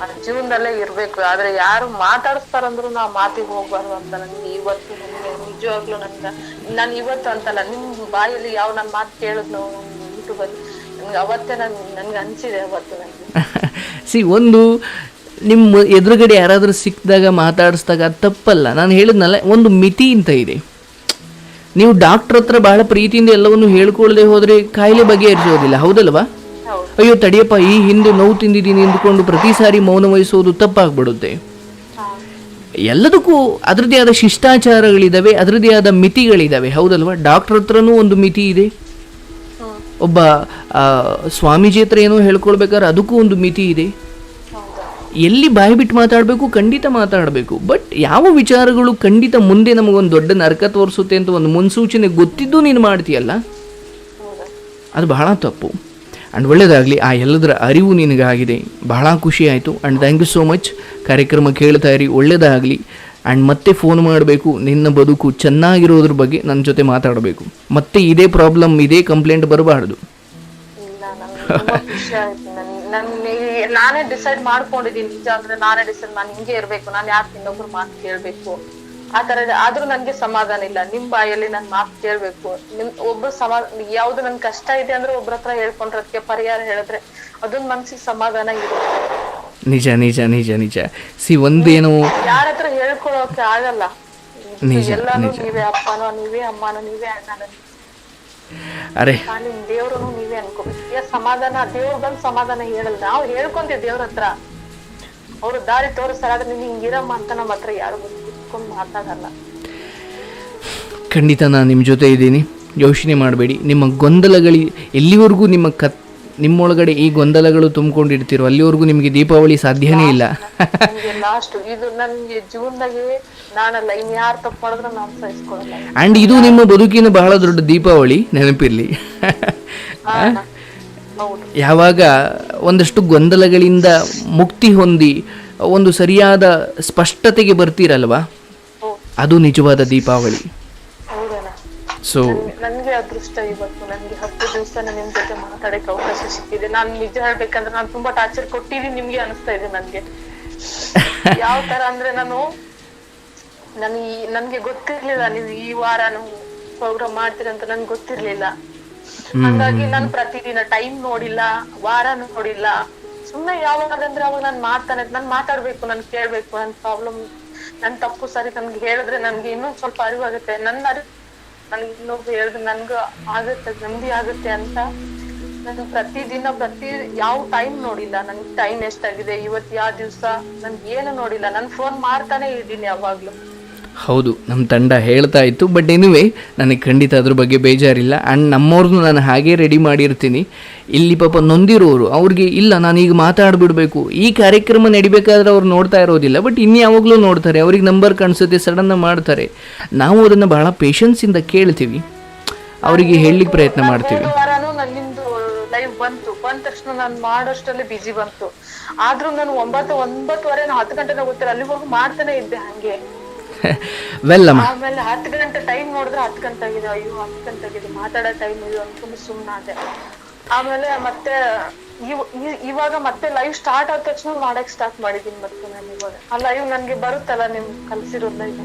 ಆ ಜೀವನದಲ್ಲೇ ಇರ್ಬೇಕು, ಆದ್ರೆ ಯಾರು ಮಾತಾಡಿಸ್ತಾರಂದ್ರು ನಾವು ಮಾತಿಗೆ ಹೋಗ್ಬಾರ್ದು ಅಂತ ನನ್ಗೆ ಇವತ್ತು ನನ್ಗೆ ನಿಜವಾಗ್ಲೂ ನಾನು ಇವತ್ತು ಅಂತಲ್ಲ, ನಿಮ್ ಬಾಯಲ್ಲಿ ಯಾವ ನನ್ ಮಾತು ಕೇಳಿದ್ನೋ ಯೂಟ್ಯೂಬಲ್ಲಿ ನನ್ಗೆ ಅವತ್ತೇ ನನ್ಗೆ ಅನ್ಸಿದೆ ಅವತ್ತು ನನಗೆ. ಒಂದು ನಿಮ್ಮ ಎದುರುಗಡೆ ಯಾರಾದರೂ ಸಿಕ್ಕಿದಾಗ ಮಾತಾಡಿಸಿದಾಗ ಅದು ತಪ್ಪಲ್ಲ. ನಾನು ಹೇಳಿದ್ನಲ್ಲ, ಒಂದು ಮಿತಿ ಅಂತ ಇದೆ. ನೀವು ಡಾಕ್ಟ್ರ್ ಹತ್ರ ಬಹಳ ಪ್ರೀತಿಯಿಂದ ಎಲ್ಲವನ್ನು ಹೇಳ್ಕೊಳ್ಳದೆ ಹೋದರೆ ಕಾಯಿಲೆ ಬಗೆಹರಿಸೋದಿಲ್ಲ, ಹೌದಲ್ವಾ? ಅಯ್ಯೋ ತಡಿಯಪ್ಪ, ಈ ಹಿಂದೆ ನೋವು ತಿಂದಿದ್ದೀನಿ ಎಂದುಕೊಂಡು ಪ್ರತಿ ಸಾರಿ ಮೌನ ವಹಿಸೋದು ತಪ್ಪಾಗ್ಬಿಡುತ್ತೆ. ಎಲ್ಲದಕ್ಕೂ ಅದರದ್ದೇ ಆದ ಶಿಷ್ಟಾಚಾರಗಳಿದ್ದಾವೆ, ಅದರದ್ದೇ ಆದ ಮಿತಿಗಳಿದ್ದಾವೆ, ಹೌದಲ್ವಾ? ಡಾಕ್ಟ್ರ್ ಹತ್ರನೂ ಒಂದು ಮಿತಿ ಇದೆ. ಒಬ್ಬ ಸ್ವಾಮೀಜಿ ಹತ್ರ ಏನೋ ಹೇಳ್ಕೊಳ್ಬೇಕಾದ್ರೆ ಅದಕ್ಕೂ ಒಂದು ಮಿತಿ ಇದೆ. ಎಲ್ಲಿ ಬಾಯಿ ಬಿಟ್ಟು ಮಾತಾಡಬೇಕು ಖಂಡಿತ ಮಾತಾಡಬೇಕು, ಬಟ್ ಯಾವ ವಿಚಾರಗಳು ಖಂಡಿತ ಮುಂದೆ ನಮಗೊಂದು ದೊಡ್ಡ ನರಕ ತೋರಿಸುತ್ತೆ ಅಂತ ಒಂದು ಮುನ್ಸೂಚನೆ ಗೊತ್ತಿದ್ದು ನೀನು ಮಾಡ್ತೀಯಲ್ಲ, ಅದು ಬಹಳ ತಪ್ಪು. ಆ್ಯಂಡ್ ಒಳ್ಳೆಯದಾಗಲಿ, ಆ ಎಲ್ಲದರ ಅರಿವು ನಿನಗಾಗಿದೆ, ಬಹಳ ಖುಷಿ ಆಯಿತು. And thank you so much. ಕಾರ್ಯಕ್ರಮ ಕೇಳ್ತಾ ಇರಿ, ಒಳ್ಳೆಯದಾಗಲಿ. ಆ್ಯಂಡ್ ಮತ್ತೆ ಫೋನ್ ಮಾಡಬೇಕು, ನಿನ್ನ ಬದುಕು ಚೆನ್ನಾಗಿರೋದ್ರ ಬಗ್ಗೆ ನನ್ನ ಜೊತೆ ಮಾತಾಡಬೇಕು. ಮತ್ತೆ ಇದೇ ಪ್ರಾಬ್ಲಮ್ ಇದೇ ಕಂಪ್ಲೇಂಟ್ ಬರಬಾರ್ದು. ನಾನೇ ಡಿಸೈಡ್ ಮಾಡ್ಕೊಂಡಿದ್ದೀನಿ ನಿಜ ಅಂದ್ರೆ, ನಾನೇ ಡಿಸೈಡ್ ನಾನು ಹಿಂಗೆ ಇರ್ಬೇಕು, ನಾನು ಯಾಕೆ ಇನ್ನೊಬ್ರು ಮಾತು ಕೇಳ್ಬೇಕು ಆ ತರ. ಆದ್ರೂ ನನ್ಗೆ ಸಮಾಧಾನ ಇಲ್ಲ, ನಿಮ್ ಬಾಯಲ್ಲಿ ನನ್ ಮಾತು ಕೇಳ್ಬೇಕು. ಒಬ್ರು ಯಾವ್ದು ನನ್ ಕಷ್ಟ ಇದೆ ಅಂದ್ರೆ ಒಬ್ರ ಹತ್ರ ಹೇಳ್ಕೊಂಡ್ರೆ ಅದಕ್ಕೆ ಪರಿಹಾರ ಹೇಳಿದ್ರೆ ಅದೊಂದ್ ಮನ್ಸಿಗೆ ಸಮಾಧಾನ ಇರುತ್ತೆ. ನಿಜ ನಿಜ ನಿಜ ನಿಜ. ಒಂದೇನು ಯಾರ ಹತ್ರ ಹೇಳ್ಕೊಳೋಕೆ ಆಗಲ್ಲ. ಎಲ್ಲಾನು ನೀವೇ ಅಪ್ಪನೋ, ನೀವೇ ಅಮ್ಮನೋ, ನೀವೇ ಅಣ್ಣನೋ, ಅರೆ ನಿಮ್ ದೇವ್ರನು ನೀವೇ ಅನ್ಕೋಬೇಕು. ಸಮಾಧಾನ ದೇವ್ರು ಬಂದ್ ಸಮಾಧಾನ ಹೇಳಲ್ಲ, ನಾವು ಹೇಳ್ಕೊಂತೀವಿ ದೇವ್ರ ಹತ್ರ, ಅವ್ರು ದಾರಿ ತೋರಿಸ್ತಾರ. ಆದ್ರೆ ನೀನ್ ಹಿಂಗಿರಮ್ಮ ಅಂತ ನಮ್ಮ ಹತ್ರ ಯಾರು ಕುತ್ಕೊಂಡ್ ಮಾತಾಡಲ್ಲ. ಖಂಡಿತ ನಾನು ನಿಮ್ಮ ಜೊತೆ ಇದ್ದೀನಿ, ಯೋಚನೆ ಮಾಡಬೇಡಿ. ನಿಮ್ಮ ಗೊಂದಲಗಳು ಎಲ್ಲಿವರೆಗೂ ನಿಮ್ಮೊಳಗಡೆ ಈ ಗೊಂದಲಗಳು ತುಂಬಿಕೊಂಡಿರ್ತೀರೋ ಅಲ್ಲಿವರೆಗೂ ನಿಮಗೆ ದೀಪಾವಳಿ ಸಾಧ್ಯನೇ ಇಲ್ಲ. ಲಾಸ್ಟ್ ಇದು ನನ್ಗೆ ಜೀವನದಾಗೆ ನಾನಲ್ಲ, ಇನ್ ಯಾರು ತಪ್ಪು ಮಾಡಿದ್ರೆ ನಾನು ಸಹಿಸ್ಕೊಳ್ಳಲ್ಲ. ಆ್ಯಂಡ್ ಇದು ನಿಮ್ಮ ಬದುಕಿನ ಬಹಳ ದೊಡ್ಡ ದೀಪಾವಳಿ, ನೆನಪಿರಲಿ. ಯಾವಾಗ ಒಂದಷ್ಟು ಗೊಂದಲಗಳಿಂದ ಮುಕ್ತಿ ಹೊಂದಿ ಒಂದು ಸರಿಯಾದ ಸ್ಪಷ್ಟತೆಗೆ ಬರ್ತೀರಲ್ವಾ, ಅದು ನಿಜವಾದ ದೀಪಾವಳಿ. ಸೊ ನನ್ಗೆ ಅದೃಷ್ಟ ಇವತ್ತು, ನನ್ಗೆ 10 ದಿವಸ ನಿಮ್ ಜೊತೆ ಮಾತಾಡಕ್ಕೆ ಅವಕಾಶ ಸಿಕ್ಕಿದೆ. ನಾನ್ ನಿಜ ಹೇಳ್ಬೇಕಂದ್ರೆ ನಾನು ತುಂಬಾ ಟಾರ್ಚರ್ ಕೊಟ್ಟಿದ್ದೀನಿ ನಿಮ್ಗೆ ಅನಿಸ್ತಾ ಇದೆ ನನ್ಗೆ. ಯಾವ ತರ ಅಂದ್ರೆ ನನ್ಗೆ ಗೊತ್ತಿರ್ಲಿಲ್ಲ ನೀವು ಈ ವಾರ ಪ್ರೋಗ್ರಾಮ್ ಮಾಡ್ತೀರಂತ ನನ್ಗೆ ಗೊತ್ತಿರ್ಲಿಲ್ಲ. ಹಂಗಾಗಿ ನಾನು ಪ್ರತಿದಿನ ಟೈಮ್ ನೋಡಿಲ್ಲ, ವಾರ ನೋಡಿಲ್ಲ, ಸುಮ್ನೆ ಯಾವಾಗಂದ್ರೆ ಅವಾಗ ನಾನ್ ಮಾತಾಡ್ಬೇಕು, ನನ್ ಕೇಳ್ಬೇಕು, ನನ್ ಪ್ರಾಬ್ಲಮ್, ನನ್ ತಪ್ಪು ಸರಿ ನನ್ಗೆ ಹೇಳಿದ್ರೆ ನನ್ಗೆ ಇನ್ನೊಂದ್ ಸ್ವಲ್ಪ ಅರಿವಾಗುತ್ತೆ. ನನ್ಗೆ ಇನ್ನೊಬ್ರು ಹೇಳಿದ್ರೆ ನನ್ಗೂ ಆಗುತ್ತೆ, ನೆಮ್ಮದಿ ಆಗುತ್ತೆ ಅಂತ ನಾನು ಪ್ರತಿದಿನ ಯಾವ ಟೈಮ್ ನೋಡಿಲ್ಲ. ನನ್ಗೆ ಟೈಮ್ ಎಷ್ಟಾಗಿದೆ, ಇವತ್ತು ಯಾವ ದಿವ್ಸ, ನನ್ಗೆ ಏನು ನೋಡಿಲ್ಲ. ನನ್ ಫೋನ್ ಮಾಡ್ತಾನೆ ಇದ್ದೀನಿ ಯಾವಾಗ್ಲೂ. ಹೌದು, ನಮ್ಮ ತಂಡ ಹೇಳ್ತಾ ಇತ್ತು. ಬಟ್ ಎನಿವೆ ನನಗೆ ಖಂಡಿತ ಅದ್ರ ಬಗ್ಗೆ ಬೇಜಾರಿಲ್ಲ. ಆ್ಯಂಡ್ ನಮ್ಮವ್ರನ್ನೂ ನಾನು ಹಾಗೇ ರೆಡಿ ಮಾಡಿರ್ತೀನಿ. ಇಲ್ಲಿ ಪಾಪ ನೊಂದಿರೋರು ಅವ್ರಿಗೆ ಇಲ್ಲ ನಾನೀಗ ಮಾತಾಡ್ಬಿಡ್ಬೇಕು, ಈ ಕಾರ್ಯಕ್ರಮ ನಡಿಬೇಕಾದ್ರೆ ಅವ್ರು ನೋಡ್ತಾ ಇರೋದಿಲ್ಲ, ಬಟ್ ಇನ್ಯಾವಾಗಲೂ ನೋಡ್ತಾರೆ, ಅವ್ರಿಗೆ ನಂಬರ್ ಕಾಣಿಸುತ್ತೆ, ಸಡನ್ನ ಮಾಡ್ತಾರೆ. ನಾವು ಅದನ್ನು ಬಹಳ ಪೇಷನ್ಸಿಂದ ಕೇಳ್ತೀವಿ, ಅವರಿಗೆ ಹೇಳಲಿಕ್ಕೆ ಪ್ರಯತ್ನ ಮಾಡ್ತೀವಿ. ನನ್ನಿಂದು ಲೈವ್ ಬಂದ ತಕ್ಷಣ ನಾನು ಮಾಡೋಷ್ಟರಲ್ಲಿ ಬಿಜಿ ಬಂತು. ಆದ್ರೂ ನಾನು 9:30 10 ಗಂಟೆ ಗೊತ್ತಿಲ್ಲ, ಅಲ್ಲಿವರೆಗೂ ಮಾಡ್ತಾನೆ ಇದ್ದೆ ಹಂಗೆ. ಆಮೇಲೆ 10 ಗಂಟೆ ಟೈಮ್ ನೋಡಿದ್ರೆ 10 ಗಂಟೆ ಆಗಿದೆ, ಅಯ್ಯೋ 10 ಗಂಟೆ ಆಗಿದೆ, ಮಾತಾಡೋ ಟೈಮ್ ಇದು ಅನ್ಕೊಂಡು ಸುಮ್ಮನಾದೆ. ಆಮೇಲೆ ಮತ್ತೆ ಇವಾಗ ಮತ್ತೆ ಲೈವ್ ಸ್ಟಾರ್ಟ್ ಆದ ತಕ್ಷಣ ಮಾಡಕ್ ಸ್ಟಾರ್ಟ್ ಮಾಡಿದೀನಿ ಮತ್ತೆ ನಾನು ಇವಾಗ ಆ ಲೈವ್ ನನ್ಗೆ ಬರುತ್ತಲ್ಲ ನಿಮ್ ಕಲ್ಸಿರೋ ಲೈವ್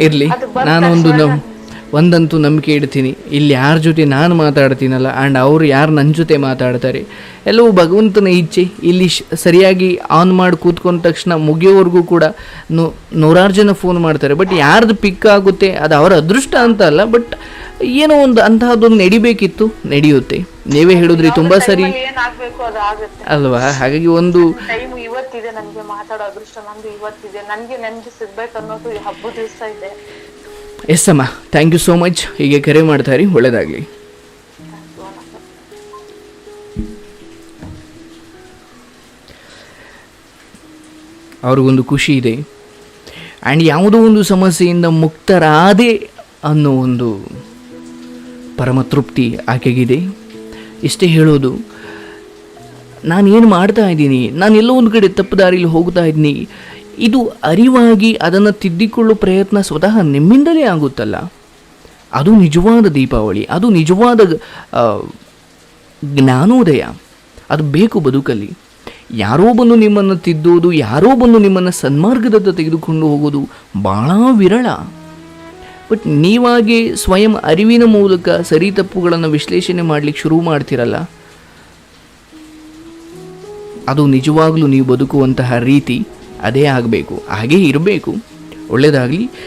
ಇರಲಿ, ನಾನೊಂದು ಒಂದಂತೂ ನಂಬಿಕೆ ಇಡ್ತೀನಿ, ಇಲ್ಲಿ ಯಾರ ಜೊತೆ ನಾನು ಮಾತಾಡ್ತೀನಲ್ಲ ಆ್ಯಂಡ್ ಅವ್ರು ಯಾರು ನನ್ನ ಜೊತೆ ಮಾತಾಡ್ತಾರೆ ಎಲ್ಲವೂ ಭಗವಂತನ ಇಚ್ಛೆ. ಇಲ್ಲಿ ಸರಿಯಾಗಿ ಆನ್ ಮಾಡಿ ಕೂತ್ಕೊಂಡ ತಕ್ಷಣ ಮುಗಿಯೋವರೆಗೂ ಕೂಡ ನೂರಾರು ಜನ ಫೋನ್ ಮಾಡ್ತಾರೆ. ಬಟ್ ಯಾರ್ದು ಪಿಕ್ ಆಗುತ್ತೆ ಅದು ಅವರ ಅದೃಷ್ಟ ಅಂತ ಅಲ್ಲ, ಬಟ್ ಏನೋ ಒಂದು ಅಂತಹದ್ದೊಂದು ನಡಿಬೇಕಿತ್ತು, ನಡೆಯುತ್ತೆ. ನೀವೇ ಹೇಳಿದ್ರಿ ತುಂಬ ಸರಿ ಏನಾಗ್ಬೇಕು ಅದು ಆಗುತ್ತೆ ಅಲ್ವಾ. ಹಾಗಾಗಿ ಒಂದು ಟೈಮ್ ಇವತ್ತಿದೆ, ನನ್ಗೆ ಮಾತಾಡೋ ಅದೃಷ್ಟ ನಂದು ಇವತ್ತಿದೆ, ನನ್ಗೆ ನೆಮ್ಮದಿ ಸಿಗ್ಬೇಕು ಅನ್ನೋದು ಈ ಹಬ್ಬದ ದಿವಸ ಇದೆ. ಎಸ್ ಅಮ್ಮ, ಥ್ಯಾಂಕ್ ಯು ಸೋ ಮಚ್. ಹೀಗೆ ಕರೆ ಮಾಡ್ತಾರಿ, ಒಳ್ಳೆಯದಾಗಲಿ. ಅವ್ರಿಗೊಂದು ಖುಷಿ ಇದೆ ಆ್ಯಂಡ್ ಯಾವುದೋ ಒಂದು ಸಮಸ್ಯೆಯಿಂದ ಮುಕ್ತರಾದೆ ಅನ್ನೋ ಒಂದು ಪರಮ ತೃಪ್ತಿ ಆಕೆಗಿದೆ. ಇಷ್ಟೇ ಹೇಳೋದು, ನಾನೇನು ಮಾಡ್ತಾ ಇದ್ದೀನಿ, ನಾನು ಎಲ್ಲೋ ಒಂದು ಕಡೆ ತಪ್ಪು ದಾರಿಲಿ ಹೋಗ್ತಾ ಇದ್ದೀನಿ, ಇದು ಅರಿವಾಗಿ ಅದನ್ನು ತಿದ್ದಿಕೊಳ್ಳೋ ಪ್ರಯತ್ನ ಸ್ವತಃ ನಿಮ್ಮಿಂದಲೇ ಆಗುತ್ತಲ್ಲ, ಅದು ನಿಜವಾದ ದೀಪಾವಳಿ, ಅದು ನಿಜವಾದ ಜ್ಞಾನೋದಯ. ಅದು ಬೇಕು ಬದುಕಲ್ಲಿ. ಯಾರೋ ಬಂದು ನಿಮ್ಮನ್ನು ತಿದ್ದೋದು, ಯಾರೋ ಬಂದು ನಿಮ್ಮನ್ನು ಸನ್ಮಾರ್ಗದತ್ತ ತೆಗೆದುಕೊಂಡು ಹೋಗೋದು ಭಾಳ ವಿರಳ. ಬಟ್ ನೀವಾಗೆ ಸ್ವಯಂ ಅರಿವಿನ ಮೂಲಕ ಸರಿ ತಪ್ಪುಗಳನ್ನು ವಿಶ್ಲೇಷಣೆ ಮಾಡಲಿಕ್ಕೆ ಶುರು ಮಾಡ್ತಿರಲ್ಲ, ಅದು ನಿಜವಾಗಲೂ ನೀವು ಬದುಕುವಂತಹ ರೀತಿ ಅದೇ ಆಗಬೇಕು, ಹಾಗೇ ಇರಬೇಕು. ಒಳ್ಳೆಯದಾಗಲಿ.